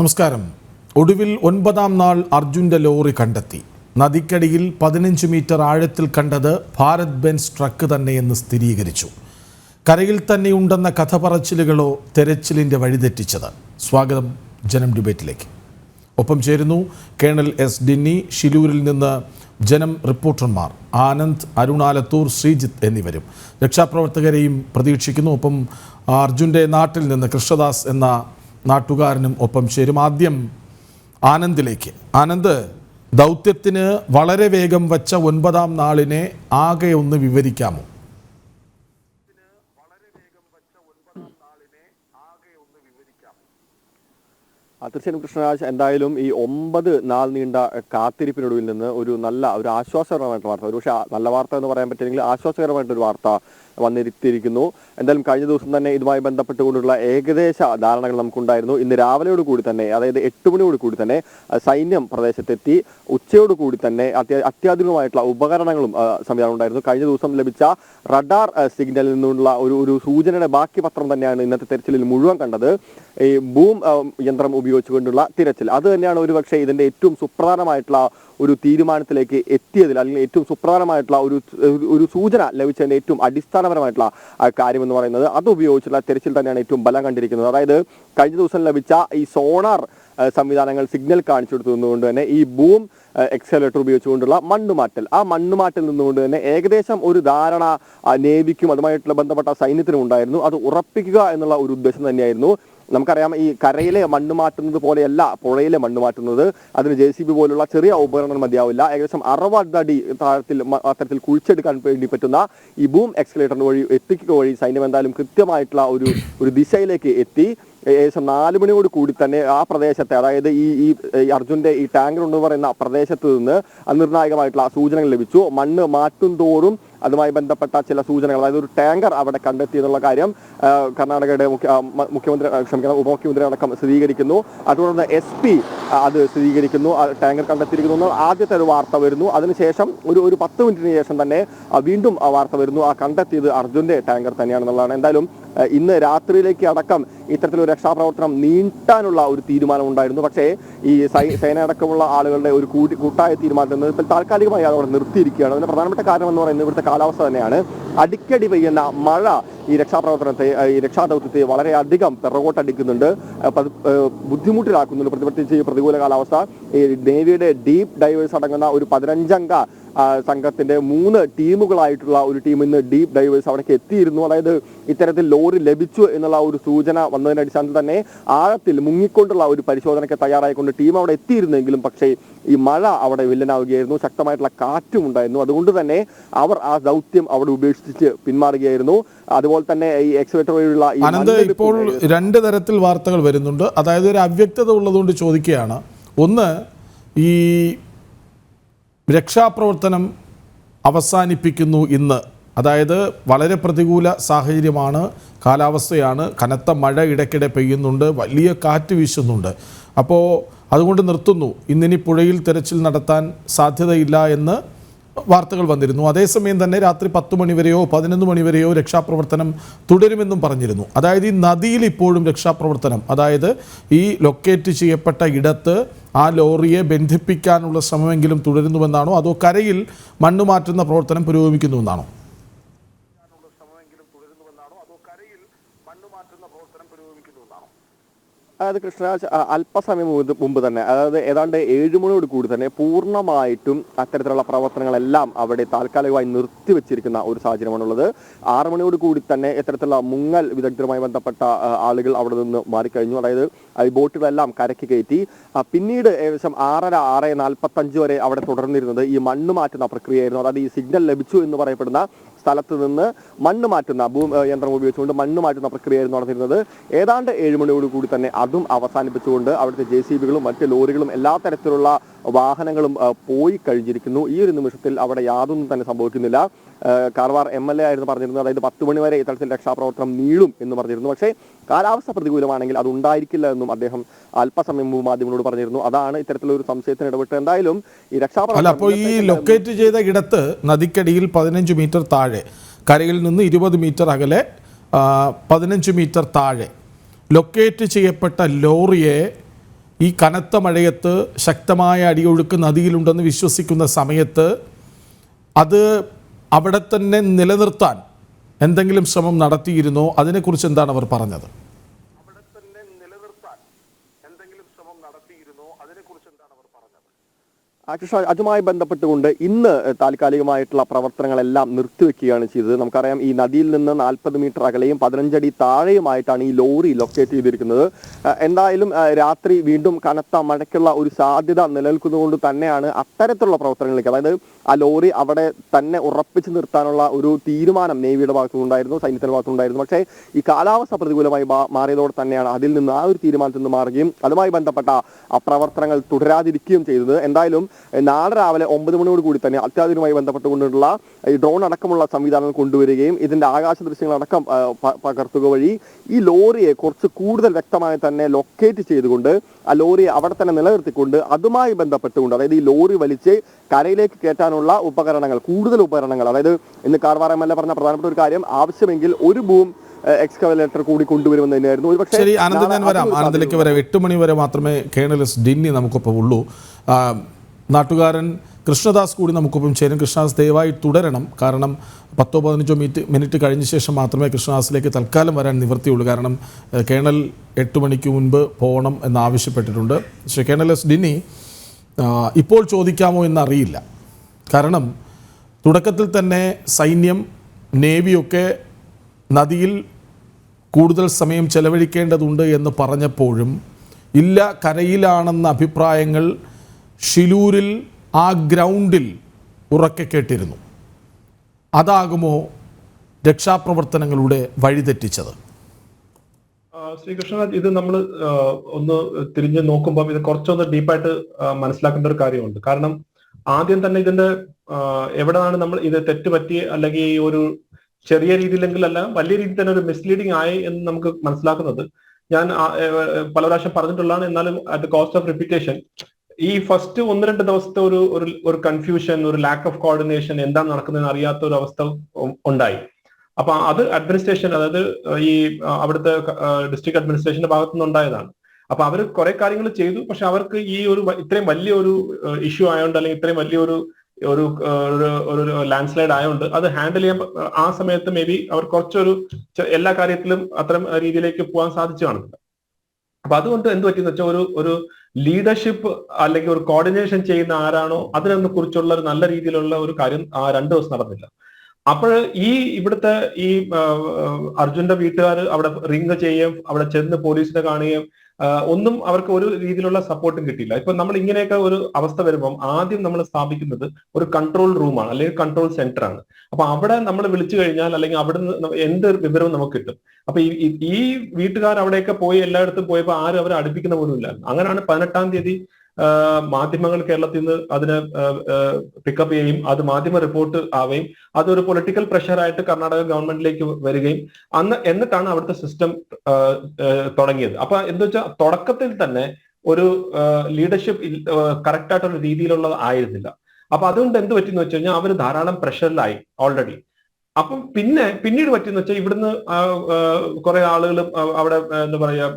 നമസ്കാരം. ഒടുവിൽ 9ാം നാൾ അർജുൻ്റെ ലോറി കണ്ടെത്തി. നദിക്കടിയിൽ 15 മീറ്റർ ആഴത്തിൽ കണ്ടത് ഭാരത് ബെൻസ് ട്രക്ക് തന്നെയെന്ന് സ്ഥിരീകരിച്ചു. കരയിൽ തന്നെയുണ്ടെന്ന കഥ പറച്ചിലുകളോ തെരച്ചിലിൻ്റെ വഴിതെറ്റിച്ചത്? സ്വാഗതം ജനം ഡിബേറ്റിലേക്ക്. ഒപ്പം ചേരുന്നു കേണൽ എസ് ഡിന്നി, ഷിലൂരിൽ നിന്ന് ജനം റിപ്പോർട്ടർമാർ ആനന്ദ്, അരുണാലത്തൂർ, ശ്രീജിത്ത് എന്നിവരും. രക്ഷാപ്രവർത്തകരെയും പ്രതീക്ഷിക്കുന്നു. ഒപ്പം അർജുൻ്റെ നാട്ടിൽ നിന്ന് കൃഷ്ണദാസ് എന്ന നാട്ടുകാരനും ഒപ്പം ചേരും. ആദ്യം ആനന്ദിലേക്ക്. ആനന്ദ്, ദൗത്യത്തിന് വളരെ വേഗം വച്ച 9ാം നാളിനെ ആകെ ഒന്ന് വിവരിക്കാമോ? തീർച്ചയായും കൃഷ്ണരാജ്, എന്തായാലും ഈ 9 നാൾ നീണ്ട കാത്തിരിപ്പിനൊടുവിൽ നിന്ന് ഒരു ആശ്വാസകരമായിട്ടുള്ള വാർത്ത, ഒരുപക്ഷെ നല്ല വാർത്ത എന്ന് പറയാൻ പറ്റില്ലെങ്കിൽ ആശ്വാസകരമായിട്ടൊരു വാർത്ത വന്നിരിക്കുന്നു. എന്തായാലും കഴിഞ്ഞ ദിവസം തന്നെ ഇതുമായി ബന്ധപ്പെട്ടുകൊണ്ടുള്ള ഏകദേശ ധാരണകൾ നമുക്കുണ്ടായിരുന്നു. ഇന്ന് രാവിലെയോട് കൂടി തന്നെ, അതായത് 8 മണിയോട് കൂടി തന്നെ സൈന്യം പ്രദേശത്തെത്തി. ഉച്ചയോട് കൂടി തന്നെ അത്യാധുനികമായിട്ടുള്ള ഉപകരണങ്ങളും സംവിധാനം ഉണ്ടായിരുന്നു. കഴിഞ്ഞ ദിവസം ലഭിച്ച റഡാർ സിഗ്നലിൽ നിന്നുള്ള ഒരു സൂചനയുടെ ബാക്കി പത്രം തന്നെയാണ് ഇന്നത്തെ തെരച്ചിലിൽ മുഴുവൻ കണ്ടത്. ഈ ബൂം യന്ത്രം ഉപയോഗിച്ചുകൊണ്ടുള്ള തിരച്ചിൽ, അത് തന്നെയാണ് ഒരുപക്ഷെ ഇതിന്റെ ഏറ്റവും സുപ്രധാനമായിട്ടുള്ള ഒരു തീരുമാനത്തിലേക്ക് എത്തിയതിൽ, അല്ലെങ്കിൽ ഏറ്റവും സുപ്രധാനമായിട്ടുള്ള ഒരു സൂചന ലഭിച്ചതിന്റെ ഏറ്റവും അടിസ്ഥാനപരമായിട്ടുള്ള കാര്യം എന്ന് പറയുന്നത്. അത് ഉപയോഗിച്ചുള്ള തെരച്ചിൽ തന്നെയാണ് ഏറ്റവും ബലം കണ്ടിരിക്കുന്നത്. അതായത് കഴിഞ്ഞ ദിവസം ലഭിച്ച ഈ സോണാർ സംവിധാനങ്ങൾ സിഗ്നൽ കാണിച്ചു കൊടുത്തുകൊണ്ട് തന്നെ ഈ ബൂം എക്സലേറ്റർ ഉപയോഗിച്ചുകൊണ്ടുള്ള മണ്ണുമാറ്റൽ, ആ മണ്ണുമാറ്റൽ നിന്നുകൊണ്ട് തന്നെ ഏകദേശം ഒരു ധാരണ നേവിക്കും അതുമായിട്ടുള്ള ബന്ധപ്പെട്ട സൈന്യത്തിനും ഉണ്ടായിരുന്നു. അത് ഉറപ്പിക്കുക എന്നുള്ള ഒരു ഉദ്ദേശം തന്നെയായിരുന്നു. നമുക്കറിയാം, ഈ കരയിലെ മണ്ണ് മാറ്റുന്നത് പോലെയല്ല പുഴയിലെ മണ്ണ് മാറ്റുന്നത്. അതിന് JCB പോലുള്ള ചെറിയ ഉപകരണങ്ങൾ മതിയാവില്ല. ഏകദേശം 60 അടി താഴത്തിൽ അത്തരത്തിൽ കുഴിച്ചെടുക്കാൻ വേണ്ടി പറ്റുന്ന ഈ ബൂം എക്സ്കലേറ്ററിന് വഴി എത്തിക്കുക വഴി സൈന്യം എന്തായാലും കൃത്യമായിട്ടുള്ള ഒരു ദിശയിലേക്ക് എത്തി. ഏകദേശം 4 മണിയോട് കൂടി തന്നെ ആ പ്രദേശത്തെ, അതായത് ഈ അർജുന്റെ ഈ ടാങ്കർ എന്ന് പറയുന്ന പ്രദേശത്ത് നിന്ന് നിർണായകമായിട്ടുള്ള സൂചനകൾ ലഭിച്ചു. മണ്ണ് മാറ്റും തോറും അതുമായി ബന്ധപ്പെട്ട ചില സൂചനകൾ, അതായത് ഒരു ടാങ്കർ അവിടെ കണ്ടെത്തി എന്നുള്ള കാര്യം കർണാടകയുടെ ഉപമുഖ്യമന്ത്രി അടക്കം സ്ഥിരീകരിക്കുന്നു. അതുകൊണ്ട് SP അത് സ്ഥിരീകരിക്കുന്നു. ടാങ്കർ കണ്ടെത്തിയിരിക്കുന്നു ആദ്യത്തെ ഒരു വാർത്ത വരുന്നു. അതിനുശേഷം ഒരു 10 മിനിറ്റിന് ശേഷം തന്നെ വീണ്ടും ആ വാർത്ത വരുന്നു. ആ കണ്ടെത്തിയത് അർജുന്റെ ടാങ്കർ തന്നെയാണെന്നുള്ളതാണ്. എന്തായാലും ഇന്ന് രാത്രിയിലേക്ക് അടക്കം ഇത്തരത്തിലൊരു രക്ഷാപ്രവർത്തനം നീട്ടാനുള്ള ഒരു തീരുമാനം ഉണ്ടായിരുന്നു. പക്ഷേ ഈ സേന അടക്കമുള്ള ആളുകളുടെ ഒരു കൂട്ടായ തീരുമാനം ഇപ്പോൾ താൽക്കാലികമായി അവിടെ നിർത്തിയിരിക്കുകയാണ്. അതിന് പ്രധാനപ്പെട്ട കാരണം എന്ന് പറയുന്നത് ഇവിടുത്തെ കാലാവസ്ഥ തന്നെയാണ്. അടിക്കടി പെയ്യുന്ന മഴ ഈ രക്ഷാദൗത്യത്തെ വളരെയധികം പിറകോട്ടടിക്കുന്നുണ്ട്, ബുദ്ധിമുട്ടിലാക്കുന്നുണ്ട്. പ്രത്യേകിച്ച് പ്രതികൂല കാലാവസ്ഥ. ഈ നേവിയുടെ ഡീപ്പ് ഡൈവേഴ്സ് അടങ്ങുന്ന ഒരു 15-അംഗ സംഘത്തിന്റെ 3 ടീമുകളായിട്ടുള്ള ഒരു ടീം ഇന്ന് ഡീപ്പ് ഡൈവേഴ്സ് അവിടേക്ക് എത്തിയിരുന്നു. അതായത് ഇത്തരത്തിൽ ലോറി ലഭിച്ചു എന്നുള്ള ഒരു സൂചന വന്നതിന്റെ അടിസ്ഥാനത്തിൽ തന്നെ ആഴത്തിൽ മുങ്ങിക്കൊണ്ടുള്ള ഒരു പരിശോധനയ്ക്ക് തയ്യാറായിക്കൊണ്ട് ടീം അവിടെ എത്തിയിരുന്നെങ്കിലും പക്ഷേ ഈ മഴ അവിടെ വില്ലനാവുകയായിരുന്നു. ശക്തമായിട്ടുള്ള കാറ്റും ഉണ്ടായിരുന്നു. അതുകൊണ്ട് തന്നെ അവർ ആ ദൗത്യം അവിടെ ഉപേക്ഷിച്ച് പിന്മാറുകയായിരുന്നു. അതുപോലെ തന്നെ ഈ എക്സ്കവേറ്റർ വഴിയുള്ള ഇപ്പോൾ 2 തരത്തിൽ വാർത്തകൾ വരുന്നുണ്ട്. അതായത് ഒരു അവ്യക്തത ഉള്ളതുകൊണ്ട് ചോദിക്കുകയാണ്. ഒന്ന്, ഈ രക്ഷാപ്രവർത്തനം അവസാനിപ്പിക്കുന്നു ഇന്ന്, അതായത് വളരെ പ്രതികൂല സാഹചര്യമാണ്, കാലാവസ്ഥയാണ്, കനത്ത മഴ ഇടയ്ക്കിടെ പെയ്യുന്നുണ്ട്, വലിയ കാറ്റ് വീശുന്നുണ്ട്. അപ്പോൾ അതുകൊണ്ട് നിർത്തുന്നു, ഇന്നിനി പുഴയിൽ തെരച്ചിൽ നടത്താൻ സാധ്യതയില്ല എന്ന് വാർത്തകൾ വന്നിരുന്നു. അതേസമയം തന്നെ രാത്രി 10 മണിവരെയോ 11 മണിവരെയോ രക്ഷാപ്രവർത്തനം തുടരുമെന്നും പറഞ്ഞിരുന്നു. അതായത് ഈ നദിയിൽ ഇപ്പോഴും രക്ഷാപ്രവർത്തനം, അതായത് ഈ ലൊക്കേറ്റ് ചെയ്യപ്പെട്ട ഇടത്ത് ആ ലോറിയെ ബന്ധിപ്പിക്കാനുള്ള ശ്രമമെങ്കിലും തുടരുന്നുവെന്നാണോ, അതോ കരയിൽ മണ്ണ് മാറ്റുന്ന പ്രവർത്തനം പുരോഗമിക്കുന്നുവെന്നാണോ? അതായത് കൃഷ്ണരാജ്, അല്പസമയം മുമ്പ് തന്നെ, അതായത് ഏതാണ്ട് 7 മണിയോട് കൂടി തന്നെ പൂർണ്ണമായിട്ടും അത്തരത്തിലുള്ള പ്രവർത്തനങ്ങളെല്ലാം അവിടെ താൽക്കാലികമായി നിർത്തിവെച്ചിരിക്കുന്ന ഒരു സാഹചര്യമാണുള്ളത്. 6 മണിയോട് കൂടി തന്നെ ഇത്തരത്തിലുള്ള മുങ്ങൽ വിദഗ്ധരുമായി ബന്ധപ്പെട്ട ആളുകൾ അവിടെ നിന്ന് മാറിക്കഴിഞ്ഞു. അതായത് ഈ ബോട്ടുകളെല്ലാം കരയ്ക്ക് കയറ്റി. പിന്നീട് ഏകദേശം 6:45 വരെ അവിടെ തുടർന്നിരുന്നത് ഈ മണ്ണ് മാറ്റുന്ന പ്രക്രിയയായിരുന്നു. അതായത് ഈ സിഗ്നൽ ലഭിച്ചു എന്ന് പറയപ്പെടുന്ന സ്ഥലത്ത് നിന്ന് മണ്ണ് മാറ്റുന്ന യന്ത്രം ഉപയോഗിച്ചുകൊണ്ട് മണ്ണ് മാറ്റുന്ന പ്രക്രിയയായിരുന്നു നടന്നിരുന്നത്. ഏതാണ്ട് 7 മണിയോട് കൂടി തന്നെ അതും അവസാനിപ്പിച്ചുകൊണ്ട് അവിടുത്തെ JCBകളും മറ്റ് ലോറികളും എല്ലാ തരത്തിലുള്ള വാഹനങ്ങളും പോയി കഴിഞ്ഞിരിക്കുന്നു. ഈ ഒരു നിമിഷത്തിൽ അവിടെ യാതൊന്നും തന്നെ സംഭവിക്കുന്നില്ല. കാർവാർ MLA ആയിരുന്നു പറഞ്ഞിരുന്നത്, അതായത് 10 മണി വരെ ഇത്തരത്തിൽ രക്ഷാപ്രവർത്തനം നീളും എന്ന് പറഞ്ഞിരുന്നു. പക്ഷേ കാലാവസ്ഥ പ്രതികൂലമാണെങ്കിൽ അത് ഉണ്ടായിരിക്കില്ല എന്നും അദ്ദേഹം അല്പസമയം മുമ്പ് മാധ്യമങ്ങളോട് പറഞ്ഞിരുന്നു. അതാണ് ഇത്തരത്തിലൊരു സംശയത്തിന് ഇടപെട്ട് എന്തായാലും ഈ രക്ഷാപ്രവർത്തനം. അപ്പോൾ ഈ ലൊക്കേറ്റ് ചെയ്ത ഇടത്ത് നദിക്കടിയിൽ 15 മീറ്റർ താഴെ, കരയിൽ നിന്ന് 20 മീറ്റർ അകലെ 15 മീറ്റർ താഴെ ലൊക്കേറ്റ് ചെയ്യപ്പെട്ട ലോറിയെ ഈ കനത്ത മഴയത്ത് ശക്തമായ അടിയൊഴുക്ക് നദിയിലുണ്ടെന്ന് വിശ്വസിക്കുന്ന സമയത്ത് അത് അവിടെ തന്നെ നിലനിർത്താൻ എന്തെങ്കിലും ശ്രമം നടത്തിയിരുന്നോ? അതിനെക്കുറിച്ച് എന്താണ് അവർ പറഞ്ഞത്? കൃഷ്ണ, അതുമായി ബന്ധപ്പെട്ടുകൊണ്ട് ഇന്ന് താൽക്കാലികമായിട്ടുള്ള പ്രവർത്തനങ്ങളെല്ലാം നിർത്തിവെക്കുകയാണ് ചെയ്തത്. നമുക്കറിയാം, ഈ നദിയിൽ നിന്ന് 40 മീറ്റർ അകലെയും 15 അടി താഴെയുമായിട്ടാണ് ഈ ലോറി ലൊക്കേറ്റ് ചെയ്തിരിക്കുന്നത്. എന്തായാലും രാത്രി വീണ്ടും കനത്ത മഴയ്ക്കുള്ള ഒരു സാധ്യത നിലനിൽക്കുന്നതുകൊണ്ട് തന്നെയാണ് അത്തരത്തിലുള്ള പ്രവർത്തനങ്ങളിലേക്ക്, അതായത് ആ ലോറി അവിടെ തന്നെ ഉറപ്പിച്ചു നിർത്താനുള്ള ഒരു തീരുമാനം നേവിയുടെ ഭാഗത്തുനിന്നുണ്ടായിരുന്നു, സൈന്യത്തിന്റെ ഭാഗത്തുനിന്നുണ്ടായിരുന്നു. പക്ഷേ ഈ കാലാവസ്ഥ പ്രതികൂലമായി മാറിയതോടെ തന്നെയാണ് അതിൽ നിന്ന് ആ ഒരു തീരുമാനത്തിൽ നിന്ന് മാറുകയും അതുമായി ബന്ധപ്പെട്ട പ്രവർത്തനങ്ങൾ തുടരാതിരിക്കുകയും ചെയ്തത്. എന്തായാലും നാളെ രാവിലെ 9 മണിയോട് കൂടി തന്നെ അത്യാധുനികമായി ബന്ധപ്പെട്ടുകൊണ്ടുള്ള ഈ ഡ്രോൺ അടക്കമുള്ള സംവിധാനങ്ങൾ കൊണ്ടുവരികയും ഇതിന്റെ ആകാശ ദൃശ്യങ്ങളടക്കം പകർത്തുക വഴി ഈ ലോറിയെ കുറച്ച് കൂടുതൽ വ്യക്തമായി തന്നെ ലൊക്കേറ്റ് ചെയ്തുകൊണ്ട് ആ ലോറിയെ അവിടെ തന്നെ നിലനിർത്തിക്കൊണ്ട് അതുമായി ബന്ധപ്പെട്ടുകൊണ്ട്, അതായത് ഈ ലോറി വലിച്ച് കരയിലേക്ക് കയറ്റാനുള്ള ഉപകരണങ്ങൾ, കൂടുതൽ ഉപകരണങ്ങൾ, അതായത് ഇന്ന് കാർവാർ എം എൽ എ പറഞ്ഞ പ്രധാനപ്പെട്ട ഒരു കാര്യം, ആവശ്യമെങ്കിൽ ഒരു ബൂം എക്സ്കവേറ്റർ കൂടി കൊണ്ടുവരുമെന്ന് തന്നെയായിരുന്നു. ശരി ആനന്ദ്, ഞാൻ വരാം, ആനന്ദിലേക്ക് വരാം. 8 മണി വരെ മാത്രമേ കേണൽ എസ് ഡിന്നി നമുക്കൊപ്പം ഉള്ളൂ. നാട്ടുകാരൻ കൃഷ്ണദാസ് കൂടി നമുക്കൊപ്പം ചേരും. കൃഷ്ണദാസ് ദയവായി തുടരണം, കാരണം 10-15 മിനിറ്റ് കഴിഞ്ഞ ശേഷം മാത്രമേ കൃഷ്ണദാസിലേക്ക് തൽക്കാലം വരാൻ നിവൃത്തിയുള്ളൂ. കാരണം കേണൽ 8 മണിക്ക് മുൻപ് പോകണം എന്നാവശ്യപ്പെട്ടിട്ടുണ്ട്. പക്ഷേ കേണൽ എസ് ഡിന്നി, ഇപ്പോൾ ചോദിക്കാമോ എന്നറിയില്ല. കാരണം തുടക്കത്തിൽ തന്നെ സൈന്യം, നേവിയൊക്കെ നദിയിൽ കൂടുതൽ സമയം ചെലവഴിക്കേണ്ടതുണ്ട് എന്ന് പറഞ്ഞപ്പോഴും ഇല്ല, കരയിലാണെന്ന അഭിപ്രായങ്ങൾ ഷിലൂരിൽ ആ ഗ്രൗണ്ടിൽ ഉറക്കെ കേട്ടിരുന്നു. അതാകുമോ രക്ഷാപ്രവർത്തനങ്ങളുടെ വഴിതെറ്റിച്ചത്? ശ്രീകൃഷ്ണനാഥ്, ഇത് നമ്മൾ ഒന്ന് തിരിഞ്ഞ് നോക്കുമ്പോൾ ഇത് കുറച്ചൊന്ന് ഡീപ്പായിട്ട് മനസ്സിലാക്കേണ്ട ഒരു കാര്യമുണ്ട്. കാരണം ആദ്യം തന്നെ ഇതിന്റെ എവിടെയാണ് നമ്മൾ ഇത് തെറ്റുപറ്റി, അല്ലെങ്കിൽ ഈ ഒരു ചെറിയ രീതിയിലെങ്കിലല്ല വലിയ രീതിയിൽ തന്നെ ഒരു മിസ്ലീഡിങ് ആയി എന്ന് നമുക്ക് മനസ്സിലാക്കുന്നത്, ഞാൻ പല പ്രാവശ്യം പറഞ്ഞിട്ടുള്ളതാണ്. എന്നാലും at the cost of repetition, ഈ ഫസ്റ്റ് 1-2 ദിവസത്തെ ഒരു കൺഫ്യൂഷൻ, ഒരു ലാക്ക് ഓഫ് കോർഡിനേഷൻ, എന്താണ് നടക്കുന്നതെന്ന് അറിയാത്ത ഒരു അവസ്ഥ ഉണ്ടായി. അപ്പൊ അത് അഡ്മിനിസ്ട്രേഷൻ, അതായത് ഈ അവിടുത്തെ ഡിസ്ട്രിക്ട് അഡ്മിനിസ്ട്രേഷന്റെ ഭാഗത്തുനിന്ന് ഉണ്ടായതാണ്. അപ്പൊ അവർ കുറെ കാര്യങ്ങൾ ചെയ്തു. പക്ഷെ അവർക്ക് ഈ ഒരു ഇത്രയും വലിയൊരു ഇഷ്യൂ ആയതുകൊണ്ട്, അല്ലെങ്കിൽ ഇത്രയും വലിയൊരു ഒരു ലാൻഡ് സ്ലൈഡ് ആയതുകൊണ്ട് അത് ഹാൻഡിൽ ചെയ്യാൻ ആ സമയത്ത് മേ ബി അവർ കുറച്ചൊരു എല്ലാ കാര്യത്തിലും അത്തരം രീതിയിലേക്ക് പോകാൻ സാധിച്ചു കാണുന്നില്ല. അപ്പൊ അതുകൊണ്ട് എന്ത് പറ്റിയെന്ന് വെച്ചാൽ ഒരു ലീഡർഷിപ്പ് അല്ലെങ്കിൽ ഒരു കോർഡിനേഷൻ ചെയ്യുന്ന ആരാണോ അതിനെ കുറിച്ചുള്ള ഒരു നല്ല രീതിയിലുള്ള ഒരു കാര്യം ആ 2 ദിവസം നടന്നില്ല. അപ്പോൾ ഇവിടുത്തെ ഈ അർജുന്റെ വീട്ടുകാർ അവിടെ റിംഗ് ചെയ്യുകയും അവിടെ ചെന്ന് പോലീസിനെ കാണുകയും ഒന്നും അവർക്ക് ഒരു രീതിയിലുള്ള സപ്പോർട്ടും കിട്ടിയില്ല. ഇപ്പൊ നമ്മൾ ഇങ്ങനെയൊക്കെ ഒരു അവസ്ഥ വരുമ്പം ആദ്യം നമ്മൾ സ്ഥാപിക്കുന്നത് ഒരു കൺട്രോൾ റൂമാണ്, അല്ലെങ്കിൽ കൺട്രോൾ സെന്റർ ആണ്. അപ്പൊ അവിടെ നമ്മൾ വിളിച്ചു കഴിഞ്ഞാൽ, അല്ലെങ്കിൽ അവിടെ നിന്ന് എന്ത് വിവരവും നമുക്ക് കിട്ടും. അപ്പൊ ഈ വീട്ടുകാർ അവിടെയൊക്കെ പോയി എല്ലായിടത്തും പോയപ്പോൾ ആരും അവരെ അടുപ്പിക്കുന്ന പോലും ഇല്ലായിരുന്നു. അങ്ങനെയാണ് 18-ാം തീയതി മാധ്യമങ്ങൾ കേരളത്തിൽ നിന്ന് അതിനെ പിക്കപ്പ് ചെയ്യുകയും അത് മാധ്യമ റിപ്പോർട്ട് ആവുകയും അതൊരു പൊളിറ്റിക്കൽ പ്രഷറായിട്ട് കർണാടക ഗവൺമെന്റിലേക്ക് വരികയും എന്നിട്ടാണ് അവിടുത്തെ സിസ്റ്റം തുടങ്ങിയത്. അപ്പൊ എന്താ വെച്ചാൽ തുടക്കത്തിൽ തന്നെ ഒരു ലീഡർഷിപ്പ് കറക്റ്റ് ആയിട്ടുള്ള രീതിയിലുള്ളത് ആയിരുന്നില്ല. അപ്പൊ അതുകൊണ്ട് എന്ത് പറ്റിയെന്ന് വെച്ച് കഴിഞ്ഞാൽ അവർ ധാരാളം പ്രഷറിലായി ഓൾറെഡി. അപ്പം പിന്നീട് പറ്റിയെന്ന് വെച്ചാൽ ഇവിടുന്ന് കുറെ ആളുകൾ അവിടെ എന്താ പറയാ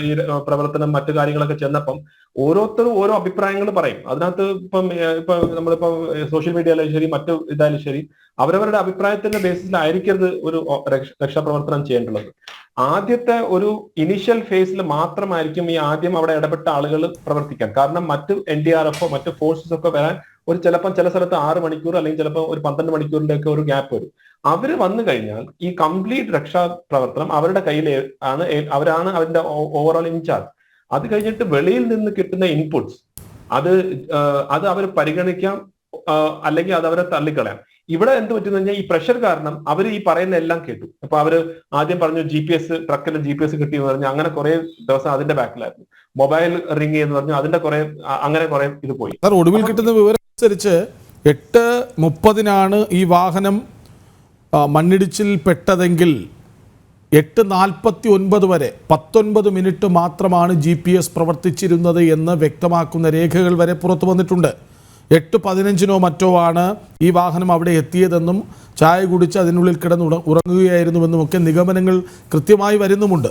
ഈ പ്രവർത്തനം മറ്റു കാര്യങ്ങളൊക്കെ ചെന്നപ്പം ഓരോരുത്തരും ഓരോ അഭിപ്രായങ്ങൾ പറയും. അതിനകത്ത് ഇപ്പൊ നമ്മളിപ്പോ സോഷ്യൽ മീഡിയയിലായാലും ശരി, മറ്റു ഇതായാലും ശരി, അവരവരുടെ അഭിപ്രായത്തിന്റെ ബേസിസിലായിരിക്കരുത് ഒരു രക്ഷാപ്രവർത്തനം ചെയ്യേണ്ടുള്ളത്. ആദ്യത്തെ ഒരു ഇനിഷ്യൽ ഫേസിൽ മാത്രമായിരിക്കും ഈ ആദ്യം അവിടെ ഇടപെട്ട ആളുകൾ പ്രവർത്തിക്കാൻ. കാരണം മറ്റു NDRF മറ്റു ഫോഴ്സസ് ഒക്കെ വരാൻ ചിലപ്പോൾ ചില സ്ഥലത്ത് 6 മണിക്കൂർ അല്ലെങ്കിൽ ചിലപ്പോൾ ഒരു 12 മണിക്കൂറിന്റെ ഒക്കെ ഒരു ഗ്യാപ്പ് വരും. അവര് വന്നു കഴിഞ്ഞാൽ ഈ കംപ്ലീറ്റ് രക്ഷാപ്രവർത്തനം അവരുടെ കയ്യിൽ ആണ്, അവരാണ് അതിന്റെ ഓവറോൾ ഇൻചാർജ്. അത് കഴിഞ്ഞിട്ട് വെളിയിൽ നിന്ന് കിട്ടുന്ന ഇൻപുട്സ് അത് അവർ പരിഗണിക്കാം, അല്ലെങ്കിൽ അത് അവരെ തള്ളിക്കളയാം. ഇവിടെ എന്ത് പറ്റുന്ന കഴിഞ്ഞാൽ ഈ പ്രഷർ കാരണം അവർ ഈ പറയുന്ന എല്ലാം കേട്ടു. അപ്പൊ അവര് ആദ്യം പറഞ്ഞു GPS ട്രക്കിൽ GPS കിട്ടിയെന്ന് പറഞ്ഞു. അങ്ങനെ കുറെ ദിവസം അതിന്റെ ബാക്കിലായിരുന്നു. മൊബൈൽ റിംഗ് ചെയ്യുന്ന പറഞ്ഞു, അതിന്റെ അങ്ങനെ കുറെ ഇത് പോയി. ഒടുവിൽ കിട്ടുന്ന വിവരം അനുസരിച്ച് 8:30 ഈ വാഹനം മണ്ണിടിച്ചിൽ പെട്ടതെങ്കിൽ 8:49 വരെ 19 മിനിറ്റ് മാത്രമാണ് GPS പ്രവർത്തിച്ചിരുന്നത് എന്ന് വ്യക്തമാക്കുന്ന രേഖകൾ വരെ പുറത്തു വന്നിട്ടുണ്ട്. 8:15 മറ്റോ ആണ് ഈ വാഹനം അവിടെ എത്തിയതെന്നും ചായ കുടിച്ച് അതിനുള്ളിൽ കിടന്ന് ഉറങ്ങുകയായിരുന്നുവെന്നുമൊക്കെ നിഗമനങ്ങൾ കൃത്യമായി വരുന്നുമുണ്ട്.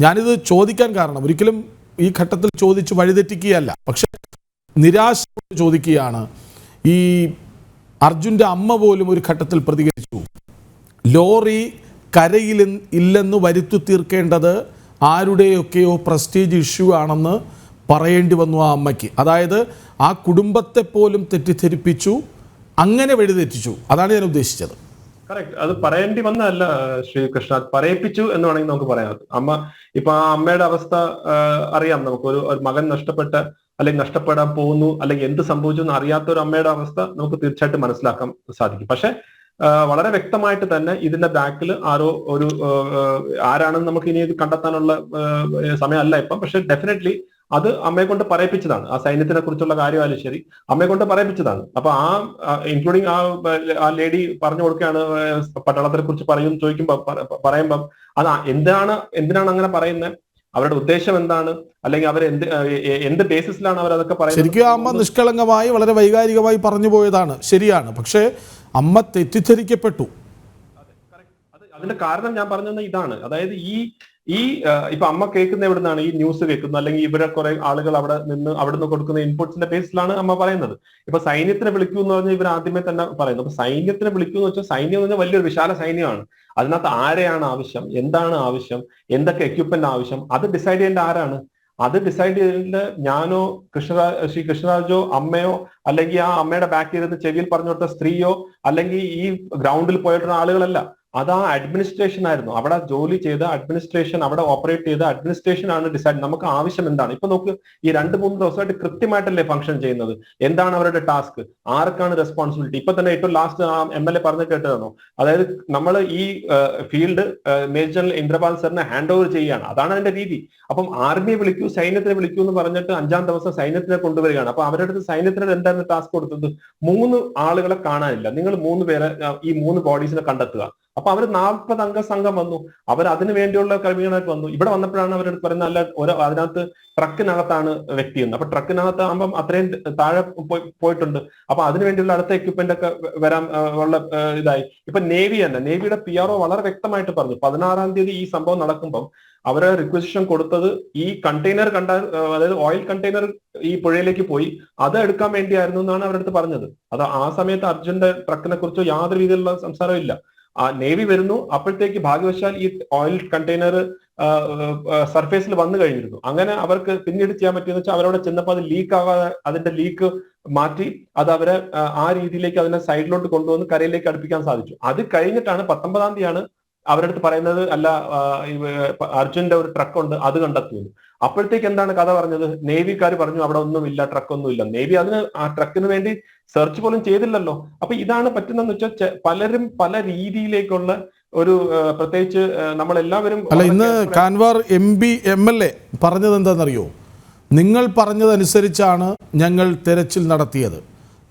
ഞാനിത് ചോദിക്കാൻ കാരണം, ഒരിക്കലും ഈ ഘട്ടത്തിൽ ചോദിച്ച് വഴിതെറ്റിക്കുകയല്ല, പക്ഷെ നിരാശ ചോദിക്കുകയാണ്. ഈ അർജുൻ്റെ അമ്മ പോലും ഒരു ഘട്ടത്തിൽ പ്രതികരിച്ചു, ലോറി കരയിൽ ഇല്ലെന്ന് വരുത്തി തീർക്കേണ്ടത് ആരുടെയൊക്കെയോ പ്രസ്റ്റീജ് ഇഷ്യൂ ആണെന്ന് പറയേണ്ടി വന്നു ആ അമ്മയ്ക്ക്. അതായത് ആ കുടുംബത്തെ പോലും തെറ്റിദ്ധരിപ്പിച്ചു, അങ്ങനെ വഴിതെറ്റിച്ചു. അതാണ് ഞാൻ ഉദ്ദേശിച്ചത്. കറക്റ്റ്. അത് പറയേണ്ടി വന്നതല്ല ശ്രീകൃഷ്ണ, പറയിപ്പിച്ചു എന്ന് വേണമെങ്കിൽ നമുക്ക് പറയാം. അമ്മ ഇപ്പൊ ആ അമ്മയുടെ അവസ്ഥ അറിയാം നമുക്ക്. ഒരു മകൻ നഷ്ടപ്പെട്ട അല്ലെങ്കിൽ നഷ്ടപ്പെടാൻ പോകുന്നു അല്ലെങ്കിൽ എന്ത് സംഭവിച്ചു എന്ന് അറിയാത്ത ഒരു അമ്മയുടെ അവസ്ഥ നമുക്ക് തീർച്ചയായിട്ടും മനസ്സിലാക്കാൻ സാധിക്കും. പക്ഷെ വളരെ വ്യക്തമായിട്ട് തന്നെ ഇതിന്റെ ബാക്കിൽ ആരാണെന്ന് നമുക്ക് ഇനി ഇത് കണ്ടെത്താനുള്ള സമയമല്ല ഇപ്പം. പക്ഷെ ഡെഫിനറ്റ്ലി അത് അമ്മയെ കൊണ്ട് പറയിപ്പിച്ചതാണ്. ആ സൈന്യത്തിനെ കുറിച്ചുള്ള കാര്യമായാലും ശരി, അമ്മയെ കൊണ്ട് പറയിപ്പിച്ചതാണ്. അപ്പൊ ഇൻക്ലൂഡിങ് ആ ലേഡി പറഞ്ഞു കൊടുക്കുകയാണ് പട്ടാളത്തിനെ കുറിച്ച് പറയുമ്പം അത് എന്തിനാണ് അങ്ങനെ പറയുന്നത്, അവരുടെ ഉദ്ദേശം എന്താണ്, അല്ലെങ്കിൽ അവർ എന്ത് ബേസിസിലാണ് അവർ അതൊക്കെ പറയുന്നത്. ശരിക്കും അമ്മ നിഷ്കളങ്കമായി വളരെ വൈകാരികമായി പറഞ്ഞു പോയതാണ്, ശരിയാണ്. പക്ഷേ അമ്മ തെറ്റിദ്ധരിക്കപ്പെട്ടു. അതിന്റെ കാരണം ഞാൻ പറഞ്ഞത് ഇതാണ്. അതായത് ഇപ്പൊ അമ്മ കേൾക്കുന്ന എവിടെ നിന്നാണ് ഈ ന്യൂസ് കേൾക്കുന്നത്, അല്ലെങ്കിൽ ഇവരെ കുറെ ആളുകൾ അവിടുന്ന് കൊടുക്കുന്ന ഇൻപുട്സിന്റെ ബേസിലാണ് അമ്മ പറയുന്നത്. ഇപ്പൊ സൈന്യത്തിനെ വിളിക്കൂ എന്ന് പറഞ്ഞാൽ ഇവർ ആദ്യമേ തന്നെ പറയുന്നു. അപ്പൊ സൈന്യത്തിനെ വിളിക്കൂ എന്ന് വെച്ചാൽ സൈന്യം എന്ന് പറഞ്ഞാൽ വലിയൊരു വിശാല സൈന്യമാണ്. അതിനകത്ത് ആരെയാണ് ആവശ്യം, എന്താണ് ആവശ്യം, എന്തൊക്കെ എക്യുപ്മെന്റ് ആവശ്യം, അത് ഡിസൈഡ് ചെയ്യേണ്ട ആരാണ്? അത് ഡിസൈഡ് ചെയ്തിട്ട് ഞാനോ ശ്രീ കൃഷ്ണരാജോ അമ്മയോ അല്ലെങ്കിൽ ആ അമ്മയുടെ ബാക്ക് ചെയ്തിട്ട് ചെവിയിൽ പറഞ്ഞു കൊടുത്ത സ്ത്രീയോ അല്ലെങ്കിൽ ഈ ഗ്രൗണ്ടിൽ പോയിട്ടുള്ള ആളുകളല്ല. അത് ആ അഡ്മിനിസ്ട്രേഷൻ ആയിരുന്നു. അവിടെ ജോലി ചെയ്ത അഡ്മിനിസ്ട്രേഷൻ, അവിടെ ഓപ്പറേറ്റ് ചെയ്ത അഡ്മിനിസ്ട്രേഷൻ ആണ് ഡിസൈഡ്. നമുക്ക് ആവശ്യം എന്താണ്? ഇപ്പൊ നോക്ക്, ഈ 2-3 ദിവസമായിട്ട് കൃത്യമായിട്ടല്ലേ ഫംഗ്ഷൻ ചെയ്യുന്നത്. എന്താണ് അവരുടെ ടാസ്ക്, ആർക്കാണ് റെസ്പോൺസിബിലിറ്റി? ഇപ്പൊ തന്നെ ഏറ്റവും ലാസ്റ്റ് MLA പറഞ്ഞു കേട്ടതാണോ? അതായത് നമ്മൾ ഈ ഫീൽഡ് മേജർ ജനറൽ ഇന്ദ്രപാൽ സാറിനെ ഹാൻഡ് ഓവർ ചെയ്യുകയാണ്. അതാണ് അതിന്റെ രീതി. അപ്പം ആർമിയെ വിളിക്കൂ, സൈന്യത്തിനെ വിളിക്കൂ എന്ന് പറഞ്ഞിട്ട് 5-ാം ദിവസം സൈന്യത്തിനെ കൊണ്ടുവരികയാണ്. അപ്പൊ അവരുടെ അടുത്ത് സൈന്യത്തിന് എന്തായിരുന്നു ടാസ്ക് കൊടുത്തത്? 3 ആളുകളെ കാണാനില്ല, നിങ്ങൾ 3 പേരെ ഈ 3 ബോഡീസിനെ കണ്ടെത്തുക. അപ്പൊ അവർ 40 അംഗ സംഘം വന്നു, അവർ അതിനു വേണ്ടിയുള്ള ക്രമീകരണമായിട്ട് വന്നു. ഇവിടെ വന്നപ്പോഴാണ് അവരുടെ പറയുന്നത് അല്ല, അതിനകത്ത് ട്രക്കിനകത്താണ് വ്യക്തി എന്ന്. അപ്പൊ ട്രക്കിനകത്ത് ആകുമ്പം അത്രയും താഴെ പോയിട്ടുണ്ട്. അപ്പൊ അതിനു വേണ്ടിയുള്ള അടുത്ത എക്യുപ്മെന്റ് ഒക്കെ വരാൻ ഉള്ള ഇതായി. ഇപ്പൊ നേവി തന്നെ, നേവിയുടെ PRO വളരെ വ്യക്തമായിട്ട് പറഞ്ഞു 16-ാം തീയതി ഈ സംഭവം നടക്കുമ്പം അവരെ റിക്വസിഷൻ കൊടുത്തത് ഈ കണ്ടെയ്നർ അതായത് ഓയിൽ കണ്ടെയ്നർ ഈ പുഴയിലേക്ക് പോയി അത് എടുക്കാൻ വേണ്ടിയായിരുന്നു എന്നാണ് അവരുടെ അടുത്ത് പറഞ്ഞത്. അത് ആ സമയത്ത് അർജുന്റെ ട്രക്കിനെ കുറിച്ചോ യാതൊരു രീതിയിലുള്ള സംസാരം ഇല്ല. നേവി വരുന്നു, അപ്പോഴത്തേക്ക് ഭാഗ്യവശാൽ ഈ ഓയിൽ കണ്ടെയ്നർ സർഫേസിൽ വന്നു കഴിഞ്ഞിരുന്നു. അങ്ങനെ അവർക്ക് പിന്നീട് ചെയ്യാൻ പറ്റിയെന്ന് വെച്ചാൽ അവരവിടെ ചെന്നപ്പോൾ അത് ലീക്ക് ആകാതെ അതിന്റെ ലീക്ക് മാറ്റി അത് അവരെ ആ രീതിയിലേക്ക് അതിനെ സൈഡിലോട്ട് കൊണ്ടുവന്ന് കരയിലേക്ക് അടുപ്പിക്കാൻ സാധിച്ചു. അത് കഴിഞ്ഞിട്ടാണ് 19-ാം തീയതിയാണ് അവരുടെ അടുത്ത് പറയുന്നത് അല്ല, അർജുന്റെ ഒരു ട്രക്ക് ഉണ്ട്, അത് കണ്ടെത്തുന്നു. അപ്പോഴത്തേക്ക് എന്താണ് കഥ പറഞ്ഞത്? നേവിക്കാർ പറഞ്ഞു അവിടെ ഒന്നുമില്ല, ട്രക്കൊന്നും ഇല്ല. നേവി ആ ട്രക്കിന് വേണ്ടി സെർച്ച് പോലും ചെയ്തില്ലല്ലോ. അപ്പൊ ഇതാണ് പറ്റുന്നതെന്ന് വെച്ചാൽ പലരും പല രീതിയിലേക്കുള്ള ഒരു പ്രത്യേകിച്ച് നമ്മളെല്ലാവരും അല്ല, ഇന്ന് കാൻവാർ MP MLA പറഞ്ഞത് എന്താണെന്നറിയോ? നിങ്ങൾ പറഞ്ഞതനുസരിച്ചാണ് ഞങ്ങൾ തെരച്ചിൽ നടത്തിയത്,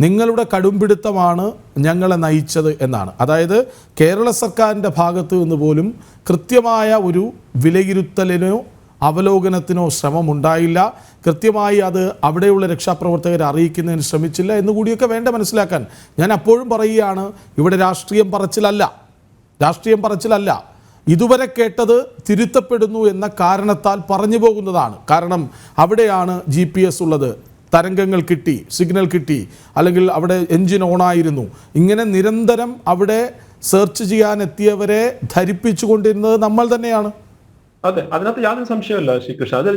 നിങ്ങളുടെ കടുംപിടുത്തമാണ് ഞങ്ങളെ നയിച്ചത് എന്നാണ്. അതായത് കേരള സർക്കാരിൻ്റെ ഭാഗത്ത് നിന്ന് പോലും കൃത്യമായ ഒരു വിലയിരുത്തലിനോ അവലോകനത്തിനോ ശ്രമമുണ്ടായില്ല. കൃത്യമായി അത് അവിടെയുള്ള രക്ഷാപ്രവർത്തകരെ അറിയിക്കുന്നതിന് ശ്രമിച്ചില്ല എന്നുകൂടിയൊക്കെ വേണ്ട മനസ്സിലാക്കാൻ. ഞാൻ അപ്പോഴും പറയുകയാണ്, ഇവിടെ രാഷ്ട്രീയം പറച്ചിലല്ല. ഇതുവരെ കേട്ടത് തിരുത്തപ്പെടുന്നു എന്ന കാരണത്താൽ പറഞ്ഞു പോകുന്നതാണ്. കാരണം അവിടെയാണ് GPS ഉള്ളത്, തരംഗങ്ങൾ കിട്ടി, സിഗ്നൽ കിട്ടി, അല്ലെങ്കിൽ അവിടെ എൻജിൻ ഓണായിരുന്നു. ഇങ്ങനെ നിരന്തരം അവിടെ സെർച്ച് ചെയ്യാൻ എത്തിയവരെ ധരിപ്പിച്ചുകൊണ്ടിരുന്നത് നമ്മൾ തന്നെയാണ്. അതെ, അതിനകത്ത് യാതൊരു സംശയമില്ല ശ്രീകൃഷ്ണ. അതിൽ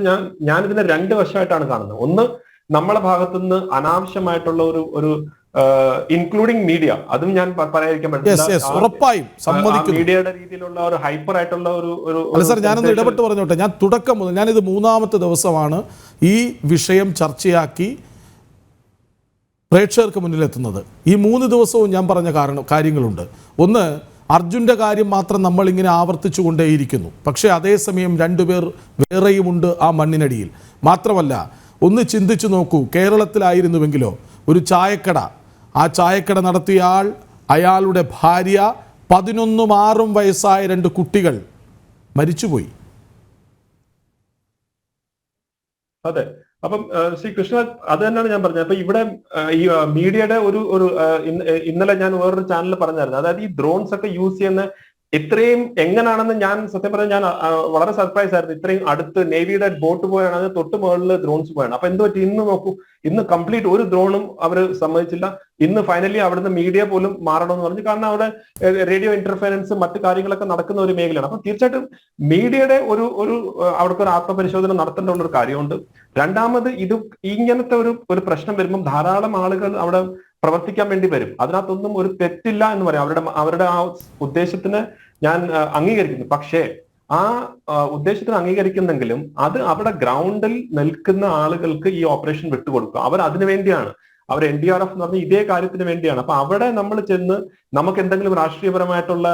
ഞാൻ ഇതിനെ 2 വശമായിട്ടാണ് കാണുന്നത്. ഒന്ന്, നമ്മളെ ഭാഗത്തുനിന്ന് അനാവശ്യമായിട്ടുള്ള ഒരു ഇൻക്ലൂഡിങ് മീഡിയ, അതും ഞാൻ പറയാതിരിക്കാൻ പറ്റില്ല. മീഡിയയുടെ രീതിയിലുള്ള ഒരു ഹൈപ്പർ ആയിട്ടുള്ള ഒരു സാർ, ഞാനൊന്ന് ഇടപെട്ട് പറഞ്ഞോട്ടെ. ഞാൻ തുടക്കം മുതൽ, ഞാനിത് 3-ാമത്തെ ദിവസമാണ് ഈ വിഷയം ചർച്ചയാക്കി പ്രേക്ഷകർക്ക് മുന്നിലെത്തുന്നത്. ഈ 3 ദിവസവും ഞാൻ പറഞ്ഞ കാര്യങ്ങളുണ്ട്. ഒന്ന്, അർജുൻ്റെ കാര്യം മാത്രം നമ്മളിങ്ങനെ ആവർത്തിച്ചു കൊണ്ടേയിരിക്കുന്നു. പക്ഷേ അതേസമയം 2 പേർ വേറെയുമുണ്ട് ആ മണ്ണിനടിയിൽ. മാത്രമല്ല, ഒന്ന് ചിന്തിച്ചു നോക്കൂ, കേരളത്തിലായിരുന്നുവെങ്കിലോ ഒരു ചായക്കട, ആ ചായക്കട നടത്തിയ അയാളുടെ ഭാര്യ, 11ഉം 6ഉം വയസ്സായ 2 കുട്ടികൾ മരിച്ചുപോയി. അതെ, അപ്പം ശ്രീ കൃഷ്ണ, അത് തന്നെയാണ് ഞാൻ പറഞ്ഞത്. അപ്പൊ ഇവിടെ ഈ മീഡിയയുടെ ഇന്നലെ ഞാൻ വേറൊരു ചാനലിൽ പറഞ്ഞായിരുന്നു. അതായത് ഈ ഡ്രോൺസ് ഒക്കെ യൂസ് ചെയ്യുന്ന ഇത്രയും എങ്ങനെയാണെന്ന് ഞാൻ സത്യം പറഞ്ഞാൽ ഞാൻ വളരെ സർപ്രൈസ് ആയിരുന്നു. ഇത്രയും അടുത്ത് നേവിയുടെ ബോട്ട് പോയാണ്, അത് തൊട്ട് മുകളിൽ ഡ്രോൺസ് പോയാണ്. അപ്പൊ എന്ത് പറ്റി, ഇന്ന് നോക്കൂ, ഇന്ന് കംപ്ലീറ്റ് ഒരു ഡ്രോണും അവർ സമ്മതിച്ചില്ല. ഇന്ന് ഫൈനലി അവിടുന്ന് മീഡിയ പോലും മാറണമെന്ന് പറഞ്ഞു. കാരണം അവിടെ റേഡിയോ ഇന്റർഫറൻസ് മറ്റു കാര്യങ്ങളൊക്കെ നടക്കുന്ന ഒരു മേഖലയാണ്. അപ്പൊ തീർച്ചയായിട്ടും മീഡിയയുടെ ഒരു അവിടുത്തെ ഒരു ആത്മപരിശോധന നടത്തേണ്ട ഒരു കാര്യമുണ്ട്. രണ്ടാമത് ഇത് ഇങ്ങനത്തെ ഒരു പ്രശ്നം വരുമ്പോൾ ധാരാളം ആളുകൾ അവിടെ പ്രവർത്തിക്കാൻ വേണ്ടി വരും. അതിനകത്തൊന്നും ഒരു തെറ്റില്ല എന്ന് പറയാം. അവരുടെ ആ ഉദ്ദേശത്തിന് ഞാൻ അംഗീകരിക്കുന്നു. പക്ഷേ ആ ഉദ്ദേശത്തിന് അംഗീകരിക്കുന്നെങ്കിലും അത് അവിടെ ഗ്രൗണ്ടിൽ നിൽക്കുന്ന ആളുകൾക്ക് ഈ ഓപ്പറേഷൻ വിട്ടുകൊടുക്കുക. അവർ അതിനു വേണ്ടിയാണ്, അവർ NDRF എന്ന് പറഞ്ഞ ഇതേ കാര്യത്തിന് വേണ്ടിയാണ്. അപ്പൊ അവിടെ നമ്മൾ ചെന്ന് നമുക്ക് എന്തെങ്കിലും രാഷ്ട്രീയപരമായിട്ടുള്ള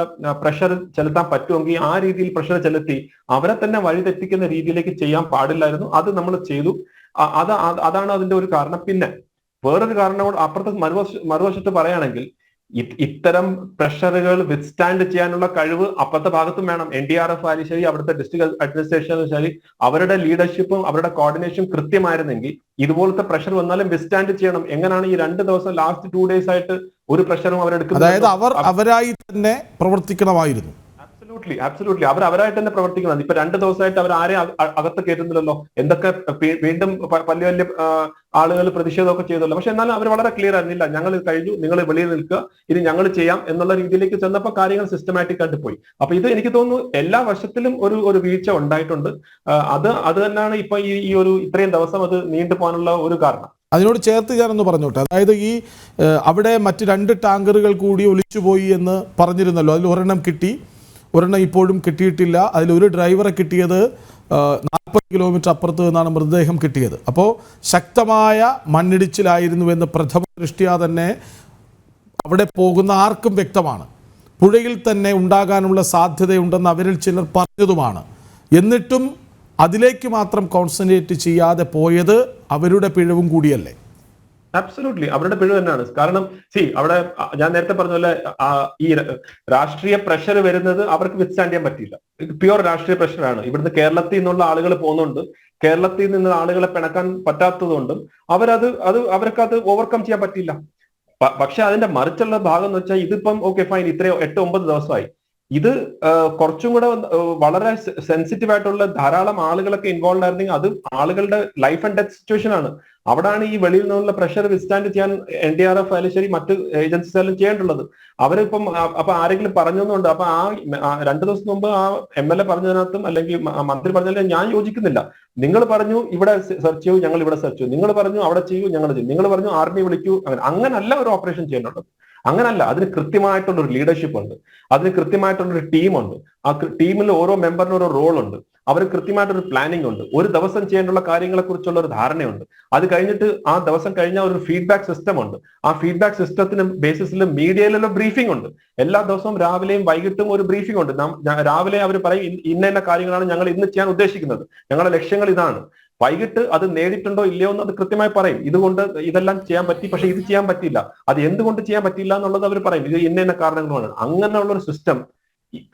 പ്രഷർ ചെലുത്താൻ പറ്റുമെങ്കിൽ ആ രീതിയിൽ പ്രഷർ ചെലുത്തി അവരെ തന്നെ വഴിതെറ്റിക്കുന്ന രീതിയിലേക്ക് ചെയ്യാൻ പാടില്ലായിരുന്നു. അത് നമ്മൾ ചെയ്തു. അതാണ് അതിന്റെ ഒരു കാരണം. പിന്നെ വേറൊരു കാരണവും അപ്പുറത്തെ മറുവശത്ത് പറയുകയാണെങ്കിൽ ഇത്തരം പ്രഷറുകൾ വിത്ത്സ്റ്റാൻഡ് ചെയ്യാനുള്ള കഴിവ് അപ്പുറത്തെ ഭാഗത്തും വേണം. NDRF ആയാലും ശരി, അവിടുത്തെ ഡിസ്ട്രിക്ട് അഡ്മിനിസ്ട്രേഷനും ശരി, അവരുടെ ലീഡർഷിപ്പും അവരുടെ കോർഡിനേഷനും കൃത്യമായിരുന്നെങ്കിൽ ഇതുപോലത്തെ പ്രഷർ വന്നാലും വിത്ത്സ്റ്റാൻഡ് ചെയ്യണം. എങ്ങനെയാണ് ഈ 2 ദിവസം ലാസ്റ്റ് 2 days ആയിട്ട് ഒരു പ്രഷറും അവരെടുക്കുന്നത്? അതായത് അവരായി തന്നെ പ്രവർത്തിക്കണമായിരുന്നു. അബ്സല്യൂട്ട്ലി അവരായിട്ട് തന്നെ പ്രവർത്തിക്കണം. ഇപ്പൊ 2 ദിവസമായിട്ട് അവർ ആരെയും അകത്ത് കയറ്റുന്നില്ലല്ലോ. എന്തൊക്കെ വീണ്ടും വലിയ വലിയ ആളുകൾ പ്രതിഷേധമൊക്കെ ചെയ്തല്ലോ. പക്ഷെ എന്നാലും അവർ വളരെ ക്ലിയർ ആയിരുന്നില്ല, ഞങ്ങൾ കഴിഞ്ഞു, നിങ്ങൾ വെളിയിൽ നിൽക്കുക, ഇനി ഞങ്ങൾ ചെയ്യാം എന്നുള്ള രീതിയിലേക്ക് ചെന്നപ്പോൾ കാര്യങ്ങൾ സിസ്റ്റമാറ്റിക് ആയിട്ട് പോയി. അപ്പൊ ഇത് എനിക്ക് തോന്നുന്നു എല്ലാ വശത്തിലും ഒരു വീഴ്ച ഉണ്ടായിട്ടുണ്ട്. അത് തന്നെയാണ് ഇപ്പൊ ഈ ഒരു ഇത്രയും ദിവസം അത് നീണ്ടു പോകാനുള്ള ഒരു കാരണം. അതിനോട് ചേർത്ത് ഞാനൊന്ന് പറഞ്ഞോട്ടെ. അതായത് ഈ അവിടെ മറ്റ് 2 ടാങ്കറുകൾ കൂടി ഒലിച്ചുപോയി എന്ന് പറഞ്ഞിരുന്നല്ലോ. അതിൽ ഒരെണ്ണം കിട്ടി, ഒരെണ്ണം ഇപ്പോഴും കിട്ടിയിട്ടില്ല. അതിലൊരു ഡ്രൈവറെ കിട്ടിയത് 40 കിലോമീറ്റർ അപ്പുറത്ത് നിന്നാണ് മൃതദേഹം കിട്ടിയത്. അപ്പോൾ ശക്തമായ മണ്ണിടിച്ചിലായിരുന്നുവെന്ന് പ്രഥമ ദൃഷ്ട്യാ തന്നെ അവിടെ പോകുന്ന ആർക്കും വ്യക്തമാണ്. പുഴയിൽ തന്നെ ഉണ്ടാകാനുള്ള സാധ്യതയുണ്ടെന്ന് അവരിൽ ചിലർ പറഞ്ഞതുമാണ്. എന്നിട്ടും അതിലേക്ക് മാത്രം കോൺസെൻട്രേറ്റ് ചെയ്യാതെ പോയത് അവരുടെ പിഴവും കൂടിയല്ലേ? അബ്സല്യൂട്ട്ലി അവരുടെ പിഴവ് തന്നെയാണ്. കാരണം അവിടെ ഞാൻ നേരത്തെ പറഞ്ഞ പോലെ ഈ രാഷ്ട്രീയ പ്രഷർ വരുന്നത് അവർക്ക് വിത്ത്സ്റ്റാൻഡ് ചെയ്യാൻ പറ്റില്ല. പ്യുവർ രാഷ്ട്രീയ പ്രഷറാണ്. ഇവിടുന്ന് കേരളത്തിൽ നിന്നുള്ള ആളുകൾ പോകുന്നുണ്ട്. കേരളത്തിൽ നിന്ന് ആളുകളെ പിണക്കാൻ പറ്റാത്തതുകൊണ്ടും അവർക്കത് ഓവർകം ചെയ്യാൻ പറ്റില്ല. പക്ഷെ അതിന്റെ മറിച്ചുള്ള ഭാഗം എന്ന് വെച്ചാൽ ഇതിപ്പം ഓക്കെ ഫൈൻ, ഇത്രയോ 8-9 ദിവസമായി. ഇത് കുറച്ചും കൂടെ വളരെ സെൻസിറ്റീവ് ആയിട്ടുള്ള ധാരാളം ആളുകളൊക്കെ ഇൻവോൾവ് ആയിരുന്നെങ്കിൽ അത് ആളുകളുടെ ലൈഫ് ആൻഡ് ഡെത്ത് സിറ്റുവേഷൻ ആണ്. അവിടാണ് ഈ വെളിയിൽ നിന്നുള്ള പ്രഷർ വിത്ത്സ്റ്റാൻഡ് ചെയ്യാൻ NDRF ആയാലും ശരി, മറ്റ് ഏജൻസീസ് ആയാലും ചെയ്യേണ്ടുള്ളത്. അവരിപ്പം അപ്പൊ ആരെങ്കിലും പറഞ്ഞൊന്നുണ്ട്. അപ്പൊ ആ 2 ദിവസം മുമ്പ് ആ MLA പറഞ്ഞതിനകത്തും അല്ലെങ്കിൽ മന്ത്രി പറഞ്ഞതിലും ഞാൻ യോജിക്കുന്നില്ല. നിങ്ങൾ പറഞ്ഞു ഇവിടെ സെർച്ച് ചെയ്യൂ, ഞങ്ങൾ ഇവിടെ സെർച്ച് ചെയ്യൂ. നിങ്ങൾ പറഞ്ഞു അവിടെ ചെയ്യൂ, ഞങ്ങൾ ചെയ്യും. നിങ്ങൾ പറഞ്ഞു ആർമി വിളിക്കൂ. അങ്ങനല്ല ഒരു ഓപ്പറേഷൻ ചെയ്യേണ്ടത്. അങ്ങനല്ല. അതിന് കൃത്യമായിട്ടുള്ള ഒരു ലീഡർഷിപ്പ് ഉണ്ട്, അതിന് കൃത്യമായിട്ടുള്ള ഒരു ടീമുണ്ട്. ആ ടീമിൽ ഓരോ മെമ്പറിനും ഓരോ റോൾ ഉണ്ട്. അവർ കൃത്യമായിട്ടൊരു പ്ലാനിംഗ് ഉണ്ട്. ഒരു ദിവസം ചെയ്യേണ്ടുള്ള കാര്യങ്ങളെ കുറിച്ചുള്ള ഒരു ധാരണയുണ്ട്. അത് കഴിഞ്ഞിട്ട് ആ ദിവസം കഴിഞ്ഞാൽ ഒരു ഫീഡ്ബാക്ക് സിസ്റ്റം ഉണ്ട്. ആ ഫീഡ്ബാക്ക് സിസ്റ്റത്തിന് ബേസിസിൽ മീഡിയയിലുള്ള ബ്രീഫിംഗ് ഉണ്ട്. എല്ലാ ദിവസവും രാവിലെയും വൈകിട്ടും ഒരു ബ്രീഫിംഗ് ഉണ്ട്. രാവിലെ അവർ പറയും ഇന്ന കാര്യങ്ങളാണ് ഞങ്ങൾ ഇന്ന് ചെയ്യാൻ ഉദ്ദേശിക്കുന്നത്, ഞങ്ങളുടെ ലക്ഷ്യങ്ങൾ ഇതാണ്. വൈകിട്ട് അത് നേടിയിട്ടുണ്ടോ ഇല്ലയോ എന്ന് അത് കൃത്യമായി പറയും. ഇതുകൊണ്ട് ഇതെല്ലാം ചെയ്യാൻ പറ്റി, പക്ഷെ ഇത് ചെയ്യാൻ പറ്റില്ല, അത് എന്തുകൊണ്ട് ചെയ്യാൻ പറ്റില്ല എന്നുള്ളത് അവർ പറയും. ഇത് ഇന്ന കാരണങ്ങളാണ്. അങ്ങനെയുള്ള ഒരു സിസ്റ്റം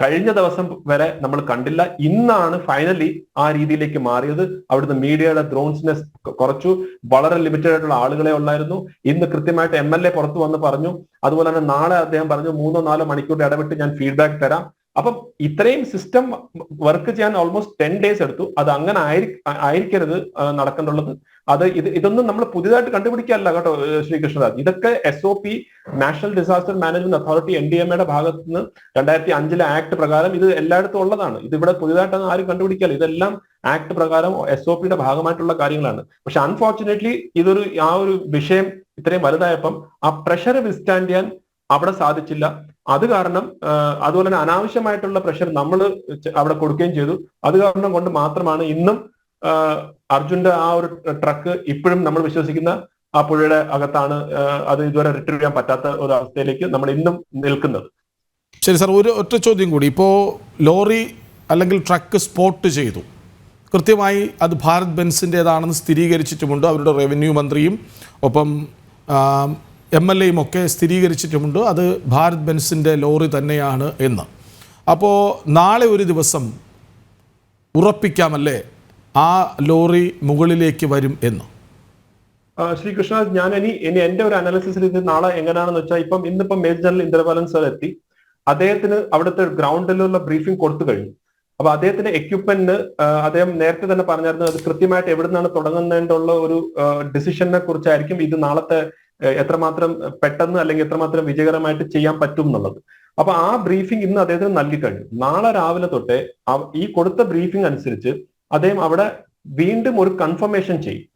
കഴിഞ്ഞ ദിവസം വരെ നമ്മൾ കണ്ടില്ല. ഇന്നാണ് ഫൈനലി ആ രീതിയിലേക്ക് മാറിയത്. അവിടുന്ന് മീഡിയയുടെ ഡ്രോൺസിനെ കുറച്ചു, വളരെ ലിമിറ്റഡ് ആയിട്ടുള്ള ആളുകളെ ഉള്ളായിരുന്നു. ഇന്ന് കൃത്യമായിട്ട് MLA പുറത്തു വന്ന് പറഞ്ഞു. അതുപോലെ തന്നെ നാളെ അദ്ദേഹം പറഞ്ഞു 3-4 മണിക്കൂർ ഇടവിട്ട് ഞാൻ ഫീഡ്ബാക്ക് തരാം. അപ്പം ഇത്രയും സിസ്റ്റം വർക്ക് ചെയ്യാൻ ഓൾമോസ്റ്റ് 10 days എടുത്തു. അത് അങ്ങനെ ആയിരിക്കരുത് നടക്കേണ്ടുള്ളത്. ഇതൊന്നും നമ്മൾ പുതിയതായിട്ട് കണ്ടുപിടിക്കാനല്ല കേട്ടോ ശ്രീകൃഷ്ണദാസ്. ഇതൊക്കെ SOP national disaster management authority NDMA ഭാഗത്ത് നിന്ന് 2005 ആക്ട് പ്രകാരം ഇത് എല്ലായിടത്തും ഉള്ളതാണ്. ഇത് ഇവിടെ പുതിയതായിട്ടൊന്നും ആരും കണ്ടുപിടിക്കാല്ല. ഇതെല്ലാം ആക്ട് പ്രകാരം SOPയുടെ ഭാഗമായിട്ടുള്ള കാര്യങ്ങളാണ്. പക്ഷെ അൺഫോർച്ചുനേറ്റ്ലി ആ ഒരു വിഷയം ഇത്രയും വലുതായപ്പം ആ പ്രഷർ വിത്ത്സ്റ്റാൻഡ് ചെയ്യാൻ അവിടെ സാധിച്ചില്ല. അത് കാരണം അതുപോലെ തന്നെ അനാവശ്യമായിട്ടുള്ള പ്രഷർ നമ്മൾ അവിടെ കൊടുക്കുകയും ചെയ്തു. അത് കാരണം കൊണ്ട് മാത്രമാണ് ഇന്നും അർജുന്റെ ആ ഒരു ട്രക്ക് ഇപ്പോഴും നമ്മൾ വിശ്വസിക്കുന്ന ആ പുഴയുടെ അകത്താണ്. അത് ഇതുവരെ റിട്രീവ് ചെയ്യാൻ പറ്റാത്ത ഒരു അവസ്ഥയിലേക്ക് നമ്മൾ ഇന്നും നിൽക്കുന്നത്. ശരി സാർ, ഒറ്റ ചോദ്യം കൂടി. ഇപ്പോൾ ലോറി അല്ലെങ്കിൽ ട്രക്ക് സ്പോട്ട് ചെയ്തു, കൃത്യമായി അത് ഭാരത് ബെൻസിൻ്റെതാണെന്ന് സ്ഥിരീകരിച്ചിട്ടുമുണ്ട്. അവരുടെ റവന്യൂ മന്ത്രിയും ഒപ്പം MLAയും ഒക്കെ സ്ഥിരീകരിച്ചിട്ടുമുണ്ട് അത് ഭാരത് ബെൻസിൻ്റെ ലോറി തന്നെയാണ് എന്ന്. അപ്പോൾ നാളെ ഒരു ദിവസം ഉറപ്പിക്കാമല്ലേ ആ ലോറി മുകളിലേക്ക് വരും എന്ന്? ശ്രീകൃഷ്ണ, ഞാൻ ഇനി എന്റെ ഒരു അനാലിസിസിൽ ഇത് നാളെ എങ്ങനെയാണെന്ന് വെച്ചാൽ, ഇന്നിപ്പം മേജർ ജനറൽ ഇന്ദ്രപാലൻ സർ എത്തി. അദ്ദേഹത്തിന് അവിടുത്തെ ഗ്രൗണ്ടിലുള്ള ബ്രീഫിംഗ് കൊടുത്തു കഴിഞ്ഞു. അപ്പൊ അദ്ദേഹത്തിന്റെ എക്യുപ്മെന്റിന് അദ്ദേഹം നേരത്തെ തന്നെ പറഞ്ഞായിരുന്നു അത് കൃത്യമായിട്ട് എവിടെ നിന്നാണ് തുടങ്ങുന്നതിനുള്ള ഒരു ഡിസിഷനെ കുറിച്ചായിരിക്കും ഇത് നാളത്തെ എത്രമാത്രം പെട്ടെന്ന് അല്ലെങ്കിൽ എത്രമാത്രം വിജയകരമായിട്ട് ചെയ്യാൻ പറ്റും എന്നുള്ളത്. അപ്പൊ ആ ബ്രീഫിംഗ് ഇന്ന് അദ്ദേഹത്തിന് നൽകി കഴിഞ്ഞു. നാളെ രാവിലെ തൊട്ടേ ഈ കൊടുത്ത ബ്രീഫിംഗ് അനുസരിച്ച് അദ്ദേഹം അവിടെ വീണ്ടും ഒരു കൺഫർമേഷൻ ചെയ്യും.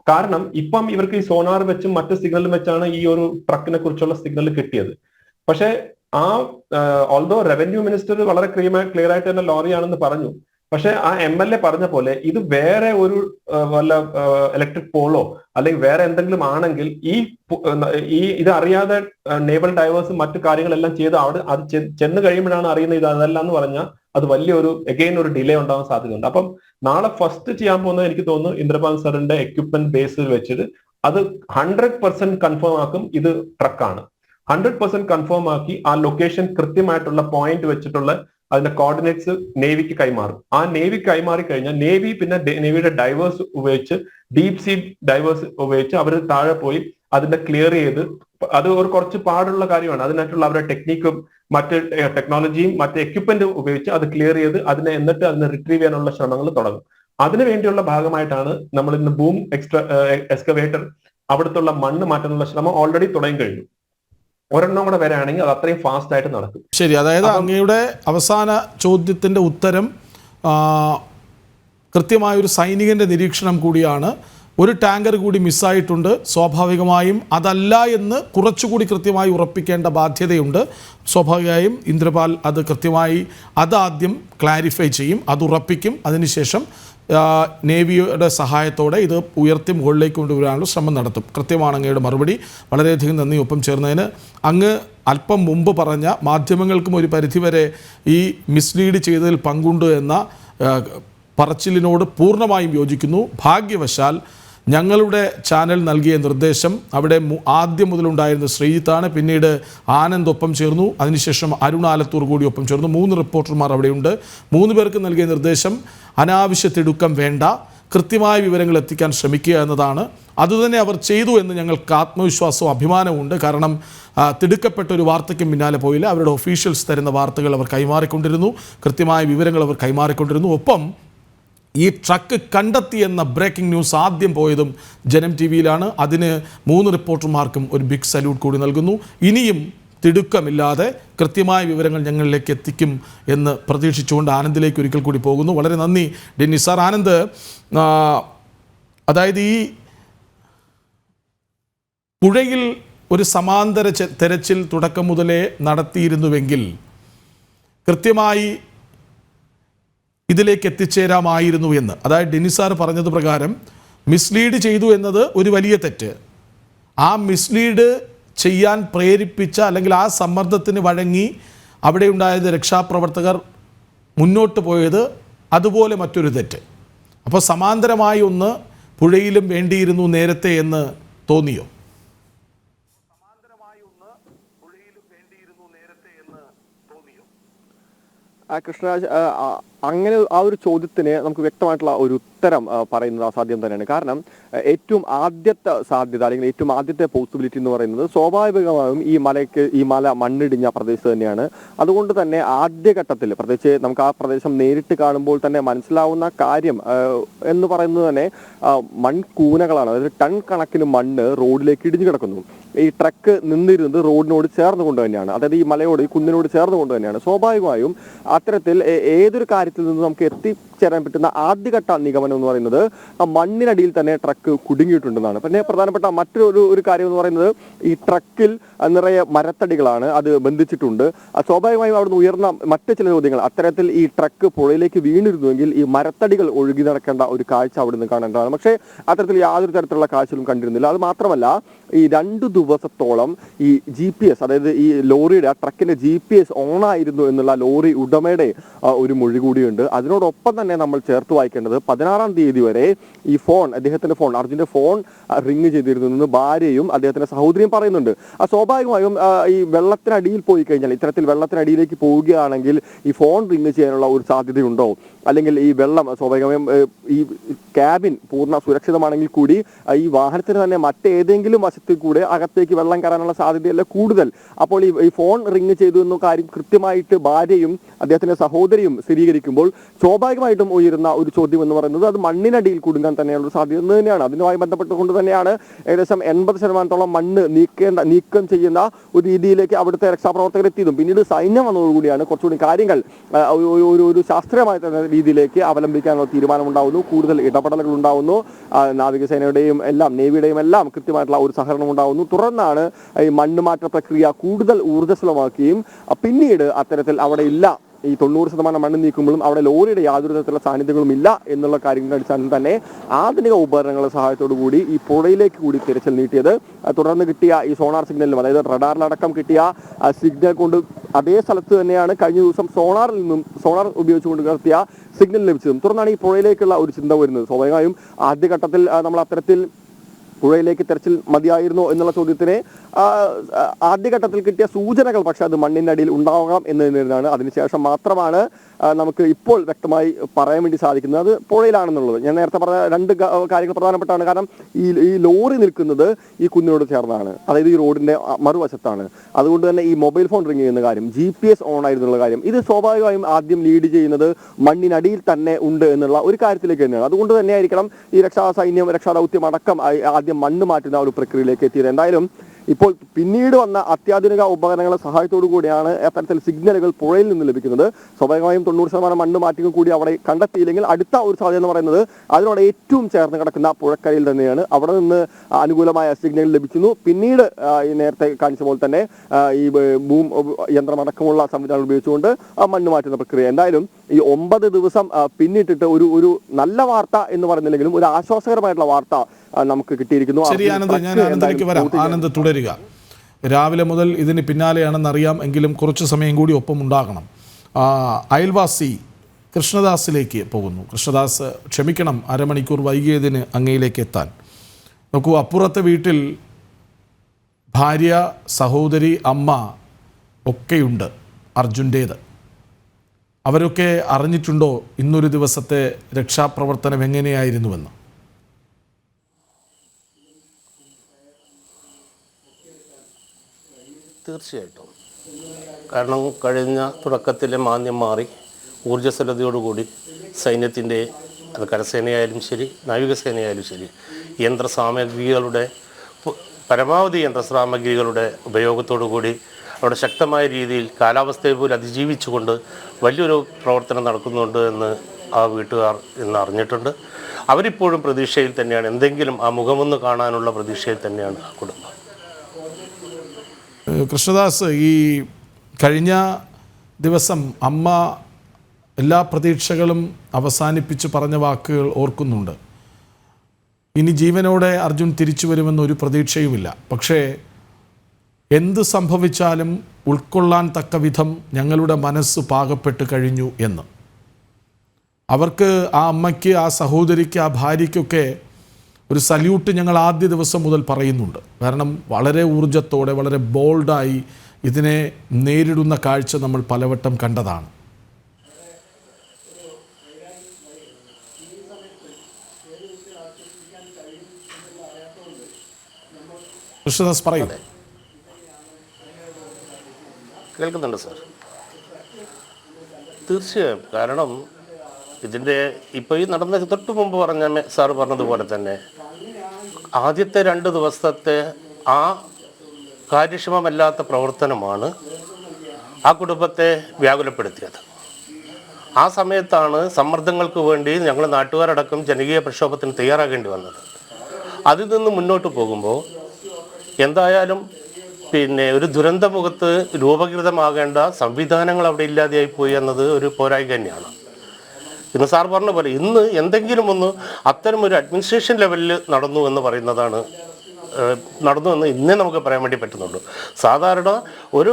കാരണം ഇപ്പം ഇവർക്ക് ഈ സോണാർ വെച്ചും മറ്റു സിഗ്നലും വെച്ചാണ് ഈ ഒരു ട്രക്കിനെ കുറിച്ചുള്ള സിഗ്നൽ കിട്ടിയത്. പക്ഷെ ഓൾദോ റവന്യൂ മിനിസ്റ്റർ വളരെ ക്ലിയർ ആയിട്ട് തന്നെ ലോറിയാണെന്ന് പറഞ്ഞു. പക്ഷെ ആ MLA പറഞ്ഞ പോലെ ഇത് വേറെ ഒരു വല്ല ഇലക്ട്രിക് പോളോ അല്ലെങ്കിൽ വേറെ എന്തെങ്കിലും ആണെങ്കിൽ ഇത് അറിയാതെ നേവൽ ഡൈവേഴ്സും മറ്റു കാര്യങ്ങളെല്ലാം ചെയ്ത് അവിടെ അത് ചെന്ന് കഴിയുമ്പോഴാണ് അറിയുന്നത് ഇത് അതല്ല എന്ന് പറഞ്ഞാൽ അത് വലിയൊരു എഗെയിൻ ഒരു ഡിലേ ഉണ്ടാവാൻ സാധ്യതയുണ്ട്. അപ്പം നാളെ ഫസ്റ്റ് ചെയ്യാൻ പോകുന്നത് എനിക്ക് തോന്നുന്നു ഇന്ദ്രപാൽ സാറിന്റെ എക്യുപ്മെന്റ് ബേസിൽ വെച്ചിട്ട് അത് 100% കൺഫേം ആക്കും ഇത് ട്രക്കാണ്. 100% കൺഫേം ആക്കി ആ ലൊക്കേഷൻ കൃത്യമായിട്ടുള്ള പോയിന്റ് വെച്ചിട്ടുള്ള അതിന്റെ കോർഡിനേറ്റ്സ് നേവിക്ക് കൈമാറും. ആ നേവി കൈമാറി കഴിഞ്ഞാൽ നേവി പിന്നെ നേവിയുടെ ഡൈവേഴ്സ് ഉപയോഗിച്ച് ഡീപ് സീ ഡൈവേഴ്സ് ഉപയോഗിച്ച് അവർ താഴെ പോയി അതിന്റെ ക്ലിയർ ചെയ്ത് അത് ഒരു കുറച്ച് പാടുള്ള കാര്യമാണ്. അതിനായിട്ടുള്ള അവരുടെ ടെക്നിക്കും മറ്റ് ടെക്നോളജിയും മറ്റ് എക്യുപ്മെന്റും ഉപയോഗിച്ച് അത് ക്ലിയർ ചെയ്ത് എന്നിട്ട് അതിനെ റിട്രീവ് ചെയ്യാനുള്ള ശ്രമങ്ങൾ തുടങ്ങും. അതിനു വേണ്ടിയുള്ള ഭാഗമായിട്ടാണ് നമ്മൾ ഇന്ന് ബൂം എക്സ്കവേറ്റർ അവിടുത്തെ മണ്ണ് മാറ്റാനുള്ള ശ്രമം ഓൾറെഡി തുടങ്ങി കഴിഞ്ഞു. ഒരെണ്ണം കൂടെ വരാണെങ്കിൽ അത് അത്രയും ഫാസ്റ്റ് ആയിട്ട് നടക്കും. ശരി, അതായത് അങ്ങയുടെ അവസാന ചോദ്യത്തിന്റെ ഉത്തരം കൃത്യമായൊരു സൈനികന്റെ നിരീക്ഷണം കൂടിയാണ്. ഒരു ടാങ്കർ കൂടി മിസ്സായിട്ടുണ്ട്. സ്വാഭാവികമായും അതല്ല എന്ന് കുറച്ചുകൂടി കൃത്യമായി ഉറപ്പിക്കേണ്ട ബാധ്യതയുണ്ട്. സ്വാഭാവികമായും ഇന്ദ്രപാൽ അത് കൃത്യമായി അതാദ്യം ക്ലാരിഫൈ ചെയ്യും, അത് ഉറപ്പിക്കും. അതിനുശേഷം നേവിയുടെ സഹായത്തോടെ ഇത് ഉയർത്തി മുകളിലേക്ക് കൊണ്ടുവരാനുള്ള ശ്രമം നടത്തും. കൃത്യമാണ് അങ്ങയുടെ മറുപടി. വളരെയധികം നന്ദി. ഒപ്പം ചേർന്നതിന് അങ്ങ് അല്പം മുമ്പ് പറഞ്ഞ മാധ്യമങ്ങൾക്കും ഒരു പരിധിവരെ ഈ മിസ്ലീഡ് ചെയ്തതിൽ പങ്കുണ്ട് എന്ന പറച്ചിലിനോട് പൂർണ്ണമായും യോജിക്കുന്നു. ഭാഗ്യവശാൽ ഞങ്ങളുടെ ചാനൽ നൽകിയ നിർദ്ദേശം അവിടെ ആദ്യം മുതലുണ്ടായിരുന്ന ശ്രീജിത്താണ്, പിന്നീട് ആനന്ദ് ഒപ്പം ചേർന്നു, അതിനുശേഷം അരുൺ ആലത്തൂർ കൂടി ഒപ്പം ചേർന്നു. 3 റിപ്പോർട്ടർമാർ അവിടെയുണ്ട്. 3 പേർക്ക് നൽകിയ നിർദ്ദേശം അനാവശ്യ തിടുക്കം വേണ്ട, കൃത്യമായ വിവരങ്ങൾ എത്തിക്കാൻ ശ്രമിക്കുക എന്നതാണ്. അതുതന്നെ അവർ ചെയ്തു എന്ന് ഞങ്ങൾക്ക് ആത്മവിശ്വാസവും അഭിമാനവുമുണ്ട്. കാരണം തിടുക്കപ്പെട്ട ഒരു വാർത്തയ്ക്കും പിന്നാലെ പോയില്ല. അവരുടെ ഒഫീഷ്യൽസ് തരുന്ന വാർത്തകൾ അവർ കൈമാറിക്കൊണ്ടിരുന്നു, കൃത്യമായ വിവരങ്ങൾ അവർ കൈമാറിക്കൊണ്ടിരുന്നു. ഒപ്പം ഈ ട്രക്ക് കണ്ടെത്തിയെന്ന ബ്രേക്കിംഗ് ന്യൂസ് ആദ്യം പോയതും ജനം TV-യിലാണ്. അതിന് 3 റിപ്പോർട്ടർമാർക്കും ഒരു ബിഗ് സല്യൂട്ട് കൂടി നൽകുന്നു. ഇനിയും തിടുക്കമില്ലാതെ കൃത്യമായ വിവരങ്ങൾ ഞങ്ങളിലേക്ക് എത്തിക്കും എന്ന് പ്രതീക്ഷിച്ചുകൊണ്ട് ആനന്ദിലേക്ക് ഒരിക്കൽ കൂടി പോകുന്നു. വളരെ നന്ദി ഡെന്നിസ് സാർ. ആനന്ദ്, അതായത് ഈ പുഴയിൽ ഒരു സമാന്തര തെരച്ചിൽ തുടക്കം മുതലേ നടത്തിയിരുന്നുവെങ്കിൽ കൃത്യമായി ഇതിലേക്ക് എത്തിച്ചേരാമായിരുന്നു എന്ന്, അതായത് ഡെന്നിസ് സാർ പറഞ്ഞത് പ്രകാരം മിസ്ലീഡ് ചെയ്തു എന്നത് ഒരു വലിയ തെറ്റ്. ആ മിസ്ലീഡ് ചെയ്യാൻ പ്രേരിപ്പിച്ച അല്ലെങ്കിൽ ആ സമ്മർദ്ദത്തിന് വഴങ്ങി അവിടെ ഉണ്ടായത് രക്ഷാപ്രവർത്തകർ മുന്നോട്ട് പോയത് അതുപോലെ മറ്റൊരു തെറ്റ്. അപ്പോൾ സമാന്തരമായി ഒന്ന് പുഴയിലും വേണ്ടിയിരുന്നു നേരത്തെ എന്ന് തോന്നിയോ? കൃഷ്ണരാജ്, അങ്ങനെ ആ ഒരു ചോദ്യത്തിന് നമുക്ക് വ്യക്തമായിട്ടുള്ള ഒരു ഉത്തരം പറയുന്നത് അസാധ്യം തന്നെയാണ്. കാരണം ഏറ്റവും ആദ്യത്തെ സാധ്യത അല്ലെങ്കിൽ ഏറ്റവും ആദ്യത്തെ പോസിബിലിറ്റി എന്ന് പറയുന്നത് സ്വാഭാവികമായും ഈ മല മണ്ണിടിഞ്ഞ പ്രദേശത്ത് തന്നെയാണ്. അതുകൊണ്ട് തന്നെ ആദ്യഘട്ടത്തിൽ പ്രത്യേകിച്ച് നമുക്ക് ആ പ്രദേശം നേരിട്ട് കാണുമ്പോൾ തന്നെ മനസ്സിലാവുന്ന കാര്യം എന്ന് പറയുന്നത് തന്നെ മൺകൂനകളാണ്. അതായത് ടൺ കണക്കിന് മണ്ണ് റോഡിലേക്ക് ഇടിഞ്ഞു കിടക്കുന്നു. ഈ ട്രക്ക് നിന്നിരുന്നത് റോഡിനോട് ചേർന്നുകൊണ്ട് തന്നെയാണ്, അതായത് ഈ മലയോട് ഈ കുന്നിനോട് ചേർന്നുകൊണ്ട് തന്നെയാണ്. സ്വാഭാവികമായും അത്തരത്തിൽ ഏതൊരു കാര്യത്തിൽ നിന്ന് നമുക്ക് എത്തിച്ചേരാൻ പറ്റുന്ന ആദ്യഘട്ട നിഗമനം എന്ന് പറയുന്നത് മണ്ണിനടിയിൽ തന്നെ ട്രക്ക് കുടുങ്ങിയിട്ടുണ്ടെന്നാണ്. പിന്നെ പ്രധാനപ്പെട്ട മറ്റൊരു കാര്യം എന്ന് പറയുന്നത് ഈ ട്രക്കിൽ നിറയെ മരത്തടികളാണ്, അത് ബന്ധിച്ചിട്ടുണ്ട്. സ്വാഭാവികമായും അവിടുന്ന് ഉയർന്ന മറ്റു ചില ചോദ്യങ്ങൾ, അത്തരത്തിൽ ഈ ട്രക്ക് പുഴയിലേക്ക് വീണിരുന്നുവെങ്കിൽ ഈ മരത്തടികൾ ഒഴുകി നടക്കേണ്ട ഒരു കാഴ്ച അവിടുന്ന് കാണേണ്ടതാണ്. പക്ഷേ അത്തരത്തിൽ യാതൊരു തരത്തിലുള്ള കാഴ്ചകളും കണ്ടിരുന്നില്ല. അത് മാത്രമല്ല ഈ 2 ദിവസത്തോളം ഈ GPS, അതായത് ഈ ലോറിയുടെ ആ ട്രക്കിന്റെ GPS ഓണായിരുന്നു എന്നുള്ള ലോറി ഉടമയുടെ ഒരു മൊഴി കൂടിയുണ്ട്. അതിനോടൊപ്പം തന്നെ നമ്മൾ ചേർത്ത് വായിക്കേണ്ടത് 16-ാം തീയതി വരെ ഈ അദ്ദേഹത്തിന്റെ ഫോൺ അർജുന്റെ ഫോൺ റിങ് ചെയ്തിരുന്നു എന്ന് ഭാര്യയും അദ്ദേഹത്തിന്റെ സഹോദരിയും പറയുന്നുണ്ട്. സ്വാഭാവികമായും ഈ വെള്ളത്തിനടിയിൽ പോയി കഴിഞ്ഞാൽ, ഇത്തരത്തിൽ വെള്ളത്തിനടിയിലേക്ക് പോവുകയാണെങ്കിൽ ഈ ഫോൺ റിങ് ചെയ്യാനുള്ള ഒരു സാധ്യതയുണ്ടോ? അല്ലെങ്കിൽ ഈ വെള്ളം സ്വാഭാവികമായും ഈ ക്യാബിൻ പൂർണ്ണ സുരക്ഷിതമാണെങ്കിൽ കൂടി ഈ വാഹനത്തിന് തന്നെ മറ്റേതെങ്കിലും വശത്ത് വശത്തിൽ കൂടെ അകത്തേക്ക് വെള്ളം കയറാനുള്ള സാധ്യതയല്ല കൂടുതൽ. അപ്പോൾ ഈ ഫോൺ റിങ് ചെയ്തു എന്ന കാര്യം കൃത്യമായിട്ട് ഭാര്യയും അദ്ദേഹത്തിന്റെ സഹോദരിയും സ്ഥിരീകരിക്കുമ്പോൾ സ്വാഭാവികമായിട്ടും ഉയരുന്ന ഒരു ചോദ്യം എന്ന് പറയുന്നത് അത് മണ്ണിനടിയിൽ കുടുങ്ങാൻ തന്നെയുള്ള ഒരു സാധ്യത തന്നെയാണ്. അതിനുമായി ബന്ധപ്പെട്ടുകൊണ്ട് തന്നെയാണ് ഏകദേശം 80% മണ്ണ് നീക്കം ചെയ്യുന്ന ഒരു രീതിയിലേക്ക് അവിടുത്തെ രക്ഷാപ്രവർത്തകർ എത്തിയതും പിന്നീട് സൈന്യം വന്നതോടുകൂടിയാണ് കുറച്ചുകൂടി കാര്യങ്ങൾ ഒരു ശാസ്ത്രീയമായ രീതിയിലേക്ക് അവലംബിക്കാനുള്ള തീരുമാനമുണ്ടാവുന്നു. കൂടുതൽ ഇടപെടലുകൾ ഉണ്ടാവുന്നു. നാവികസേനയുടെയും എല്ലാം നേവിയുടെയും എല്ലാം കൃത്യമായിട്ടുള്ള ഒരു സഹകരണം ഉണ്ടാവുന്നു. തുടർന്നാണ് ഈ മണ്ണുമാറ്റ പ്രക്രിയ കൂടുതൽ ഊർജ്ജസ്വലമാക്കുകയും പിന്നീട് അത്തരത്തിൽ അവിടെ ഇല്ല ഈ 90% മണ്ണ് നീക്കുമ്പോഴും അവിടെ ലോറിയുടെ യാതൊരു തരത്തിലുള്ള സാന്നിധ്യങ്ങളും ഇല്ല എന്നുള്ള കാര്യങ്ങളുടെ അടിസ്ഥാനത്തിൽ തന്നെ ആധുനിക ഉപകരണങ്ങളുടെ സഹായത്തോടു കൂടി ഈ പുഴയിലേക്ക് കൂടി തിരച്ചിൽ നീട്ടിയത്. തുടർന്ന് കിട്ടിയ ഈ സോണാർ സിഗ്നലിലും അതായത് റഡാറിലടക്കം കിട്ടിയ സിഗ്നൽ കൊണ്ട് അതേ സ്ഥലത്ത് തന്നെയാണ് കഴിഞ്ഞ ദിവസം സോണാർ ഉപയോഗിച്ചുകൊണ്ട് നടത്തിയ സിഗ്നൽ ലഭിച്ചതും. തുടർന്നാണ് ഈ പുഴയിലേക്കുള്ള ഒരു ചിന്ത വരുന്നത്. സ്വാഭാവികമായും ആദ്യഘട്ടത്തിൽ നമ്മൾ അത്തരത്തിൽ പുഴയിലേക്ക് തെരച്ചിൽ മതിയായിരുന്നോ എന്നുള്ള ചോദ്യത്തിന് ആദ്യഘട്ടത്തിൽ കിട്ടിയ സൂചനകൾ പക്ഷെ അത് മണ്ണിനടിയിൽ ഉണ്ടാകാം എന്നതിനാണ്. അതിനുശേഷം മാത്രമാണ് നമുക്ക് ഇപ്പോൾ വ്യക്തമായി പറയാൻ വേണ്ടി സാധിക്കുന്നത് അത് പുഴയിലാണെന്നുള്ളത്. ഞാൻ നേരത്തെ പറഞ്ഞ രണ്ട് കാര്യങ്ങൾ പ്രധാനപ്പെട്ടാണ്. കാരണം ഈ ലോറി നിൽക്കുന്നത് ഈ കുന്നിനോട് ചേർന്നാണ്, അതായത് ഈ റോഡിന്റെ മറുവശത്താണ്. അതുകൊണ്ട് തന്നെ ഈ മൊബൈൽ ഫോൺ റിംഗ് ചെയ്യുന്ന കാര്യം, GPS ഓൺ ആയിരുന്നുള്ള കാര്യം, ഇത് സ്വാഭാവികമായും ആദ്യം ലീഡ് ചെയ്യുന്നത് മണ്ണിനടിയിൽ തന്നെ ഉണ്ട് എന്നുള്ള ഒരു കാര്യത്തിലേക്ക് തന്നെയാണ്. അതുകൊണ്ട് തന്നെ ആയിരിക്കണം ഈ രക്ഷാസൈന്യം രക്ഷാദൗത്യം അടക്കം ആദ്യം മണ്ണ് മാറ്റുന്ന ഒരു പ്രക്രിയയിലേക്ക് എത്തിയത്. എന്തായാലും ഇപ്പോൾ പിന്നീട് വന്ന അത്യാധുനിക ഉപകരണങ്ങളുടെ സഹായത്തോടു കൂടിയാണ് അത്തരത്തിൽ സിഗ്നലുകൾ പുഴയിൽ നിന്ന് ലഭിക്കുന്നത്. സ്വാഭാവികമായും 90% മണ്ണ് മാറ്റികൾ കൂടി അവിടെ കണ്ടെത്തിയില്ലെങ്കിൽ അടുത്ത ഒരു സാധ്യത എന്ന് പറയുന്നത് അതിനോട് ഏറ്റവും ചേർന്ന് കിടക്കുന്ന പുഴക്കരയിൽ തന്നെയാണ്. അവിടെ നിന്ന് അനുകൂലമായ സിഗ്നൽ ലഭിക്കുന്നു. പിന്നീട് ഈ നേരത്തെ കാണിച്ച പോലെ തന്നെ ഈ ബൂം യന്ത്രമടക്കമുള്ള സംവിധാനങ്ങൾ ഉപയോഗിച്ചുകൊണ്ട് മണ്ണ് മാറ്റുന്ന പ്രക്രിയ. എന്തായാലും ഈ 9 ദിവസം പിന്നിട്ടിട്ട് ഒരു നല്ല വാർത്ത എന്ന് പറയുന്നില്ലെങ്കിലും ഒരു ആശ്വാസകരമായിട്ടുള്ള വാർത്ത നമുക്ക് കിട്ടിയിരിക്കുന്നു. ശരി ആനന്ദ്, ഞാൻ ആനന്ദിലേക്ക് വരാം. ആനന്ദ് തുടരുക. രാവിലെ മുതൽ ഇതിന് പിന്നാലെയാണെന്നറിയാം, എങ്കിലും കുറച്ച് സമയം കൂടി ഒപ്പം ഉണ്ടാകണം. അയൽവാസി കൃഷ്ണദാസിലേക്ക് പോകുന്നു. കൃഷ്ണദാസ്, ക്ഷമിക്കണം അരമണിക്കൂർ വൈകിയതിന് അങ്ങയിലേക്ക് എത്താൻ. നോക്കൂ, അപ്പുറത്തെ വീട്ടിൽ ഭാര്യ, സഹോദരി, അമ്മ ഒക്കെയുണ്ട് അർജുൻ്റേത്. അവരൊക്കെ അറിഞ്ഞിട്ടുണ്ടോ ഇന്നൊരു ദിവസത്തെ രക്ഷാപ്രവർത്തനം എങ്ങനെയായിരുന്നുവെന്ന്? തീർച്ചയായിട്ടും. കാരണം കഴിഞ്ഞ തുടക്കത്തിലെ മാന്ദ്യം മാറി ഊർജ്ജസ്വലതയോടുകൂടി സൈന്യത്തിൻ്റെ, അത് കരസേനയായാലും ശരി നാവികസേനയായാലും ശരി, പരമാവധി യന്ത്രസാമഗ്രികളുടെ ഉപയോഗത്തോടു കൂടി അവിടെ ശക്തമായ രീതിയിൽ കാലാവസ്ഥയെ പോലും അതിജീവിച്ചുകൊണ്ട് വലിയൊരു പ്രവർത്തനം നടക്കുന്നുണ്ട് എന്ന് ആ വീട്ടുകാർ ഇന്ന് അറിഞ്ഞിട്ടുണ്ട്. അവരിപ്പോഴും പ്രതീക്ഷയിൽ തന്നെയാണ്, എന്തെങ്കിലും ആ മുഖമൊന്ന് കാണാനുള്ള പ്രതീക്ഷയിൽ തന്നെയാണ് ആ കുടുംബം. കൃഷ്ണദാസ്, ഈ കഴിഞ്ഞ ദിവസം അമ്മ എല്ലാ പ്രതീക്ഷകളും അവസാനിപ്പിച്ച് പറഞ്ഞ വാക്കുകൾ ഓർക്കുന്നുണ്ട്. ഇനി ജീവനോടെ അർജുൻ തിരിച്ചു വരുമെന്നൊരു പ്രതീക്ഷയുമില്ല, പക്ഷേ എന്ത് സംഭവിച്ചാലും ഉൾക്കൊള്ളാൻ തക്ക വിധം ഞങ്ങളുടെ മനസ്സ് പാകപ്പെട്ട് കഴിഞ്ഞു എന്ന്. അവർക്ക്, ആ അമ്മയ്ക്ക്, ആ സഹോദരിക്ക്, ആ ഭാര്യയ്ക്കൊക്കെ ഒരു സല്യൂട്ട് ഞങ്ങൾ ആദ്യ ദിവസം മുതൽ പറയുന്നുണ്ട്. കാരണം വളരെ ഊർജത്തോടെ, വളരെ ബോൾഡായി ഇതിനെ നേരിടുന്ന കാഴ്ച നമ്മൾ പലവട്ടം കണ്ടതാണ്. കൃഷ്ണദാസ് പറയൂ. കേൾക്കുന്നുണ്ട് സാർ. തീർച്ചയായും. കാരണം ഇതിൻ്റെ ഇപ്പോൾ ഈ നടന്ന തൊട്ട് മുമ്പ് സാർ പറഞ്ഞതുപോലെ തന്നെ ആദ്യത്തെ 2 ദിവസത്തെ ആ കാര്യക്ഷമമല്ലാത്ത പ്രവർത്തനമാണ് ആ കുടുംബത്തെ വ്യാകുലപ്പെടുത്തിയത്. ആ സമയത്താണ് സമ്മർദ്ദങ്ങൾക്ക് വേണ്ടി ഞങ്ങൾ നാട്ടുകാരടക്കം ജനകീയ പ്രക്ഷോഭത്തിന് തയ്യാറാകേണ്ടി വന്നത്. അതിൽ നിന്ന് മുന്നോട്ട് പോകുമ്പോൾ എന്തായാലും ഒരു ദുരന്തമുഖത്ത് രൂപീകൃതമാകേണ്ട സംവിധാനങ്ങൾ അവിടെ ഇല്ലാതെയായി പോയി എന്നത് ഒരു പോരായ്മ തന്നെയാണ്. ഇന്ന് സാർ പറഞ്ഞ പോലെ ഇന്ന് എന്തെങ്കിലും ഒന്ന് അത്തരമൊരു അഡ്മിനിസ്ട്രേഷൻ ലെവലിൽ നടന്നു എന്ന് പറയുന്നതാണ് നടന്നു എന്ന് ഇന്നേ നമുക്ക് പറയാൻ വേണ്ടി പറ്റുന്നുള്ളൂ. സാധാരണ ഒരു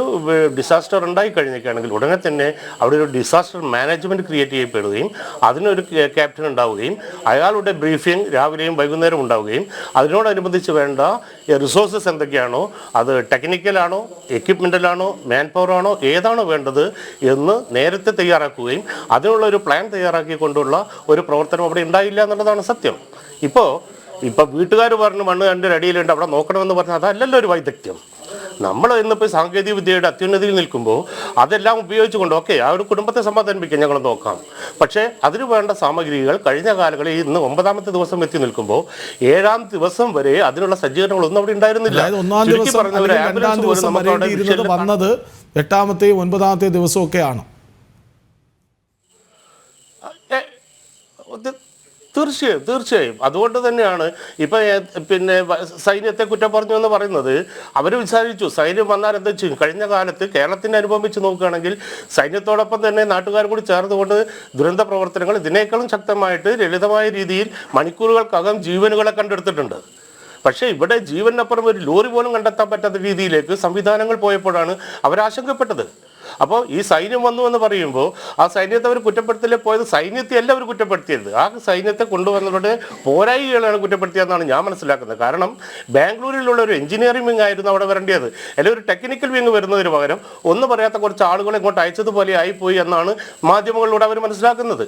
ഡിസാസ്റ്റർ ഉണ്ടായി കഴിഞ്ഞിരിക്കുകയാണെങ്കിൽ ഉടനെ തന്നെ അവിടെ ഒരു ഡിസാസ്റ്റർ മാനേജ്മെൻറ്റ് ക്രിയേറ്റ് ചെയ്യപ്പെടുകയും അതിനൊരു ക്യാപ്റ്റൻ ഉണ്ടാവുകയും അയാളുടെ ബ്രീഫിംഗ് രാവിലെയും വൈകുന്നേരം ഉണ്ടാവുകയും അതിനോടനുബന്ധിച്ച് വേണ്ട റിസോഴ്സസ് എന്തൊക്കെയാണോ, അത് ടെക്നിക്കലാണോ, എക്യുപ്മെൻ്റലാണോ, മാൻ പവർ ആണോ, ഏതാണോ വേണ്ടത് എന്ന് നേരത്തെ തയ്യാറാക്കുകയും അതിനുള്ള ഒരു പ്ലാൻ തയ്യാറാക്കിക്കൊണ്ടുള്ള ഒരു പ്രവർത്തനം അവിടെ ഉണ്ടായില്ല എന്നുള്ളതാണ് സത്യം. ഇപ്പോൾ ഇപ്പം വീട്ടുകാർ പറഞ്ഞു മണ്ണ് എൻ്റെ അടിയിലുണ്ട് അവിടെ നോക്കണമെന്ന് പറഞ്ഞാൽ അതല്ലല്ലോ ഒരു വൈദഗ്ധ്യം. നമ്മൾ ഇന്നിപ്പോൾ സാങ്കേതിക വിദ്യയുടെ അത്യുന്നതിയിൽ നിൽക്കുമ്പോൾ അതെല്ലാം ഉപയോഗിച്ചുകൊണ്ട് ഓക്കെ ആ ഒരു കുടുംബത്തെ സമാധാനിപ്പിക്കാൻ ഞങ്ങൾ നോക്കാം. പക്ഷേ അതിന് വേണ്ട സാമഗ്രികൾ കഴിഞ്ഞ കാലങ്ങളിൽ ഇന്ന് 9ാമത്തെ ദിവസം എത്തി നിൽക്കുമ്പോൾ 7ാം ദിവസം വരെ അതിനുള്ള സജ്ജീകരണങ്ങളൊന്നും അവിടെ ഉണ്ടായിരുന്നില്ല. ഒന്നാം ദിവസം വന്നത് 8ാമത്തെയും 9ാമത്തെയും ദിവസമൊക്കെയാണ്. തീർച്ചയായും അതുകൊണ്ട് തന്നെയാണ് ഇപ്പം പിന്നെ സൈന്യത്തെ കുറ്റം പറഞ്ഞു എന്ന് പറയുന്നത്. അവർ വിചാരിച്ചു സൈന്യം വന്നാൽ എന്താ ചെയ്യും. കഴിഞ്ഞ കാലത്ത് കേരളത്തിൻ്റെ അനുഭവം വെച്ച് നോക്കുകയാണെങ്കിൽ സൈന്യത്തോടൊപ്പം തന്നെ നാട്ടുകാർ കൂടി ചേർന്നുകൊണ്ട് ദുരന്ത പ്രവർത്തനങ്ങൾ ഇതിനേക്കാളും ശക്തമായിട്ട് ലളിതമായ രീതിയിൽ മണിക്കൂറുകൾക്കകം ജീവനുകളെ കണ്ടെടുത്തിട്ടുണ്ട്. പക്ഷേ ഇവിടെ ജീവനപ്പുറം ഒരു ലോറി പോലും കണ്ടെത്താൻ പറ്റാത്ത രീതിയിലേക്ക് സംവിധാനങ്ങൾ പോയപ്പോഴാണ് അവരാശങ്കപ്പെട്ടത്. അപ്പോൾ ഈ സൈന്യം വന്നു എന്ന് പറയുമ്പോൾ ആ സൈന്യത്തെ അവർ കുറ്റപ്പെടുത്തലേ പോയത് സൈന്യത്തെ അല്ല അവർ കുറ്റപ്പെടുത്തിയത്. ആ സൈന്യത്തെ കൊണ്ടുവന്നവരുടെ പോരായികളാണ് കുറ്റപ്പെടുത്തിയതെന്നാണ് ഞാൻ മനസ്സിലാക്കുന്നത്. കാരണം ബാംഗ്ലൂരിലുള്ള ഒരു എഞ്ചിനീയറിംഗ് വിങ് ആയിരുന്നു അവിടെ വരേണ്ടത്, അല്ലെങ്കിൽ ഒരു ടെക്നിക്കൽ വിങ് വരുന്നതിന് പകരം ഒന്നും പറയാത്ത കുറച്ച് ആളുകളെ ഇങ്ങോട്ട് അയച്ചതുപോലെ ആയിപ്പോയി എന്നാണ് മാധ്യമങ്ങളിലൂടെ അവർ മനസ്സിലാക്കുന്നത്.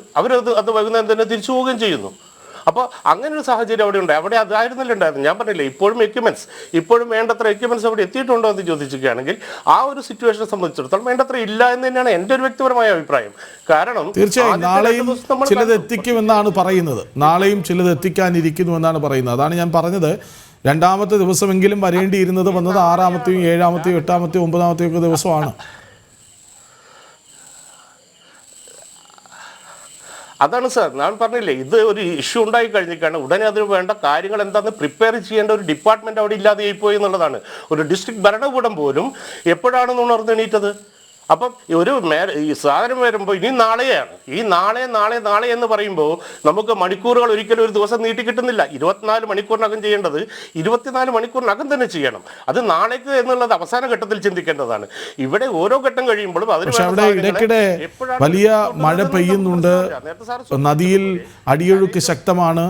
അത് വൈകുന്നേരം തന്നെ തിരിച്ചു പോവുകയും ചെയ്യുന്നു. അപ്പോൾ അങ്ങനെ ഒരു സാഹചര്യം അവിടെ ഉണ്ട്. അവിടെ അതായിരുന്നില്ല ഉണ്ടായിരുന്നു. ഞാൻ പറഞ്ഞില്ലേ, ഇപ്പോഴും വേണ്ടത്ര എക്യുപ്മെന്റ്സ് അവിടെ എത്തിയിട്ടുണ്ടോ എന്ന് ചോദിക്കുകയാണെങ്കിൽ ആ ഒരു സിറ്റുവേഷനെ സംബന്ധിച്ചിടത്തോളം വേണ്ടത്ര ഇല്ല എന്ന് തന്നെയാണ് എൻ്റെ ഒരു വ്യക്തിപരമായ അഭിപ്രായം. കാരണം തീർച്ചയായും നാളെയും ചിലത് എത്തിക്കുമെന്നാണ് പറയുന്നത്, നാളെയും ചിലത് എത്തിക്കാനിരിക്കുന്നു എന്നാണ് പറയുന്നത്. അതാണ് ഞാൻ പറഞ്ഞത്, 2ാമത്തെ ദിവസമെങ്കിലും വരേണ്ടിയിരുന്നത് വന്നത് 6ാമത്തെയും 7ാമത്തെയും 8ാമത്തെയും 9ാമത്തെയും ഒക്കെ ദിവസമാണ്. അതാണ് സാർ ഞാൻ പറഞ്ഞില്ലേ, ഇത് ഒരു ഇഷ്യൂ ഉണ്ടായി കഴിഞ്ഞിട്ടാണ് ഉടനെ അതിന് വേണ്ട കാര്യങ്ങൾ എന്താണെന്ന് പ്രിപ്പയർ ചെയ്യേണ്ട ഒരു ഡിപ്പാർട്ട്മെന്റ് അവിടെ ഇല്ലാതെ പോയി എന്നുള്ളതാണ്. ഒരു ഡിസ്ട്രിക്ട് ഭരണകൂടം പോലും എപ്പോഴാണ് ഉണർന്നെണീറ്റത്? അപ്പം ഈ സാധനം വരുമ്പോൾ ഇനി നാളെയാണ്. ഈ നാളെ എന്ന് പറയുമ്പോൾ നമുക്ക് മണിക്കൂറുകൾ ഒരിക്കലും ഒരു ദിവസം നീട്ടി കിട്ടുന്നില്ല. 24 മണിക്കൂറിനകം ചെയ്യേണ്ടത് 24 മണിക്കൂറിനകം തന്നെ ചെയ്യണം. അത് നാളേക്ക് എന്നുള്ളത് അവസാന ഘട്ടത്തിൽ ചിന്തിക്കേണ്ടതാണ്. ഇവിടെ ഓരോ ഘട്ടം കഴിയുമ്പോഴും അവിടെ ഇടയ്ക്കിടെ വലിയ മഴ പെയ്യുന്നുണ്ട്, നദിയിൽ അടിയൊഴുക്ക് ശക്തമാണ്.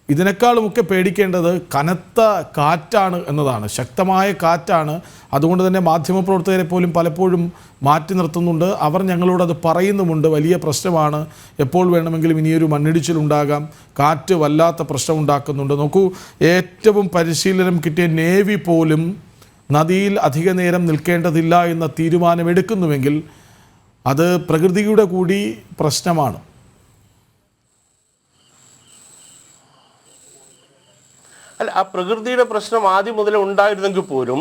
ഇതിനേക്കാളുമൊക്കെ പേടിക്കേണ്ടത് കനത്ത കാറ്റാണ് എന്നതാണ്, ശക്തമായ കാറ്റാണ്. അതുകൊണ്ട് തന്നെ മാധ്യമപ്രവർത്തകരെ പോലും പലപ്പോഴും മാറ്റി നിർത്തുന്നുണ്ട്. അവർ ഞങ്ങളോടത് പറയുന്നുമുണ്ട്, വലിയ പ്രശ്നമാണ്, എപ്പോൾ വേണമെങ്കിലും ഇനിയൊരു മണ്ണിടിച്ചിലുണ്ടാകാം, കാറ്റ് വല്ലാത്ത പ്രശ്നം ഉണ്ടാക്കുന്നുണ്ട്. നോക്കൂ, ഏറ്റവും പരിശീലനം കിട്ടിയ നേവി പോലും നദിയിൽ അധിക നേരം നിൽക്കേണ്ടതില്ല എന്ന തീരുമാനമെടുക്കുന്നുവെങ്കിൽ അത് പ്രകൃതിയുടെ കൂടി പ്രശ്നമാണ്. അല്ല, ആ പ്രകൃതിയുടെ പ്രശ്നം ആദ്യം മുതലേ ഉണ്ടായിരുന്നെങ്കിൽ പോലും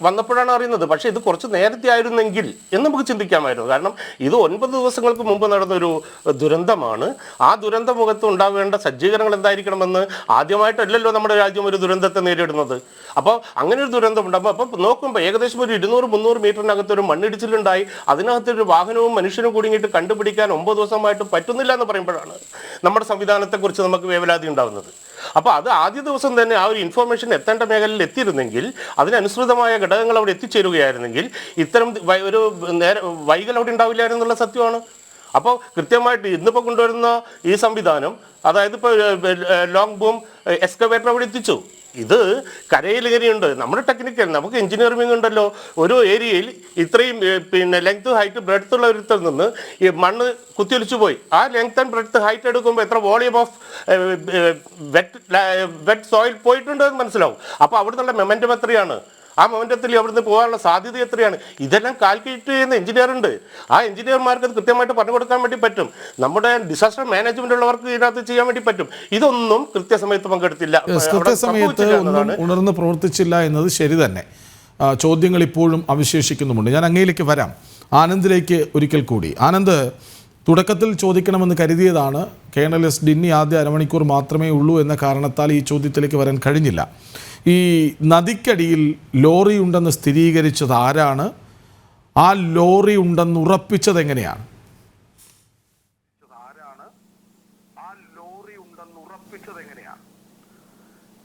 വന്നപ്പോഴാണ് അറിയുന്നത്. പക്ഷേ ഇത് കുറച്ച് നേരത്തെ ആയിരുന്നെങ്കിൽ എന്ന് നമുക്ക് ചിന്തിക്കാമായിരുന്നു. കാരണം ഇത് 9 ദിവസങ്ങൾക്ക് മുമ്പ് നടന്നൊരു ദുരന്തമാണ്. ആ ദുരന്ത മുഖത്ത് ഉണ്ടാവേണ്ട സജ്ജീകരണങ്ങൾ എന്തായിരിക്കണമെന്ന് ആദ്യമായിട്ടല്ലല്ലോ നമ്മുടെ രാജ്യം ഒരു ദുരന്തത്തെ നേരിടുന്നത്. അപ്പോൾ അങ്ങനെ ഒരു ദുരന്തം ഉണ്ടാകുമ്പോൾ അപ്പം നോക്കുമ്പോൾ ഏകദേശം ഒരു 200-300 മീറ്ററിനകത്ത് ഒരു മണ്ണിടിച്ചിലുണ്ടായി. അതിനകത്തൊരു വാഹനവും മനുഷ്യനും കൂടിയിട്ട് കണ്ടുപിടിക്കാൻ 9 ദിവസമായിട്ട് പറ്റുന്നില്ല എന്ന് പറയുമ്പോഴാണ് നമ്മുടെ സംവിധാനത്തെക്കുറിച്ച് നമുക്ക് വേവലാതി ഉണ്ടാകുന്നത്. അപ്പോൾ അത് ആദ്യ ദിവസം തന്നെ ആ ഒരു ഇൻഫോർമേഷൻ എത്തേണ്ട മേഖലയിൽ എത്തിയിരുന്നെങ്കിൽ, അതിനനുസൃതമായ ഘടകങ്ങൾ അവിടെ എത്തിച്ചേരുകയായിരുന്നെങ്കിൽ ഇത്തരം ഒരു വൈകൽ അവിടെ ഉണ്ടാവില്ലായിരുന്നു എന്നുള്ള സത്യമാണ്. അപ്പോൾ കൃത്യമായിട്ട് ഇന്നിപ്പോൾ കൊണ്ടുവരുന്ന ഈ സംവിധാനം, അതായത് ഇപ്പോൾ ലോങ് ബൂം എക്സ്കവേറ്റർ അവിടെ എത്തിച്ചു. ഇത് കരയിൽ ഇങ്ങനെയുണ്ട്, നമ്മുടെ ടെക്നിക്കൽ, നമുക്ക് എഞ്ചിനീയറിംഗ് ഉണ്ടല്ലോ. ഒരു ഏരിയയിൽ ഇത്രയും ലെങ്ത് ഹൈറ്റ് ബ്രെഡ്ത്ത് ഉള്ള ഒരുത്തിൽ നിന്ന് ഈ മണ്ണ് കുത്തിയൊലിച്ചു പോയി. ആ ലെങ്ത് ആൻഡ് ബ്രെഡ്ത്ത് ഹൈറ്റ് എടുക്കുമ്പോൾ എത്ര വോളിയം ഓഫ് വെറ്റ് സോയിൽ പോയിട്ടുണ്ട് എന്ന് മനസ്സിലാവും. അപ്പോൾ അവിടെ നിന്നുള്ള മൊമെന്റം എത്രയാണ്, ആ മൊമെന്റത്തിൽ അവിടുന്ന് പോകാനുള്ള സാധ്യത എത്രയാണ്, ഇതെല്ലാം കാൽക്കുലേറ്റ് ചെയ്യുന്ന എഞ്ചിനീയർ ഉണ്ട്. ആ എഞ്ചിനീയർമാർക്ക് അത് കൃത്യമായിട്ട് പറഞ്ഞു കൊടുക്കാൻ വേണ്ടി പറ്റും. നമ്മുടെ ഡിസാസ്റ്റർ മാനേജ്മെന്റ് ഉള്ളവർക്ക് ഇതിനകത്ത് ചെയ്യാൻ വേണ്ടി പറ്റും. ഇതൊന്നും കൃത്യസമയത്ത് പങ്കെടുത്തില്ല, കൃത്യസമയത്ത് ഒന്നും ഉണർന്ന് പ്രവർത്തിച്ചില്ല എന്നത് ശരി തന്നെ. ചോദ്യങ്ങൾ ഇപ്പോഴും അവശേഷിക്കുന്നുമുണ്ട്. ഞാൻ അങ്ങയിലേക്ക് വരാം, ആനന്ദിലേക്ക് ഒരിക്കൽ കൂടി. ആനന്ദ്, തുടക്കത്തിൽ ചോദിക്കണമെന്ന് കരുതിയതാണ്, കേണൽ എസ് ഡിന്നി ആദ്യ അരമണിക്കൂർ മാത്രമേ ഉള്ളൂ എന്ന കാരണത്താൽ ഈ ചോദ്യത്തിലേക്ക് വരാൻ കഴിഞ്ഞില്ല. ഈ നദിക്കടിയിൽ ലോറി ഉണ്ടെന്ന് സ്ഥിരീകരിച്ചത് ആരാണ്? ആ ലോറി ഉണ്ടെന്ന് ഉറപ്പിച്ചത് എങ്ങനെയാണ്?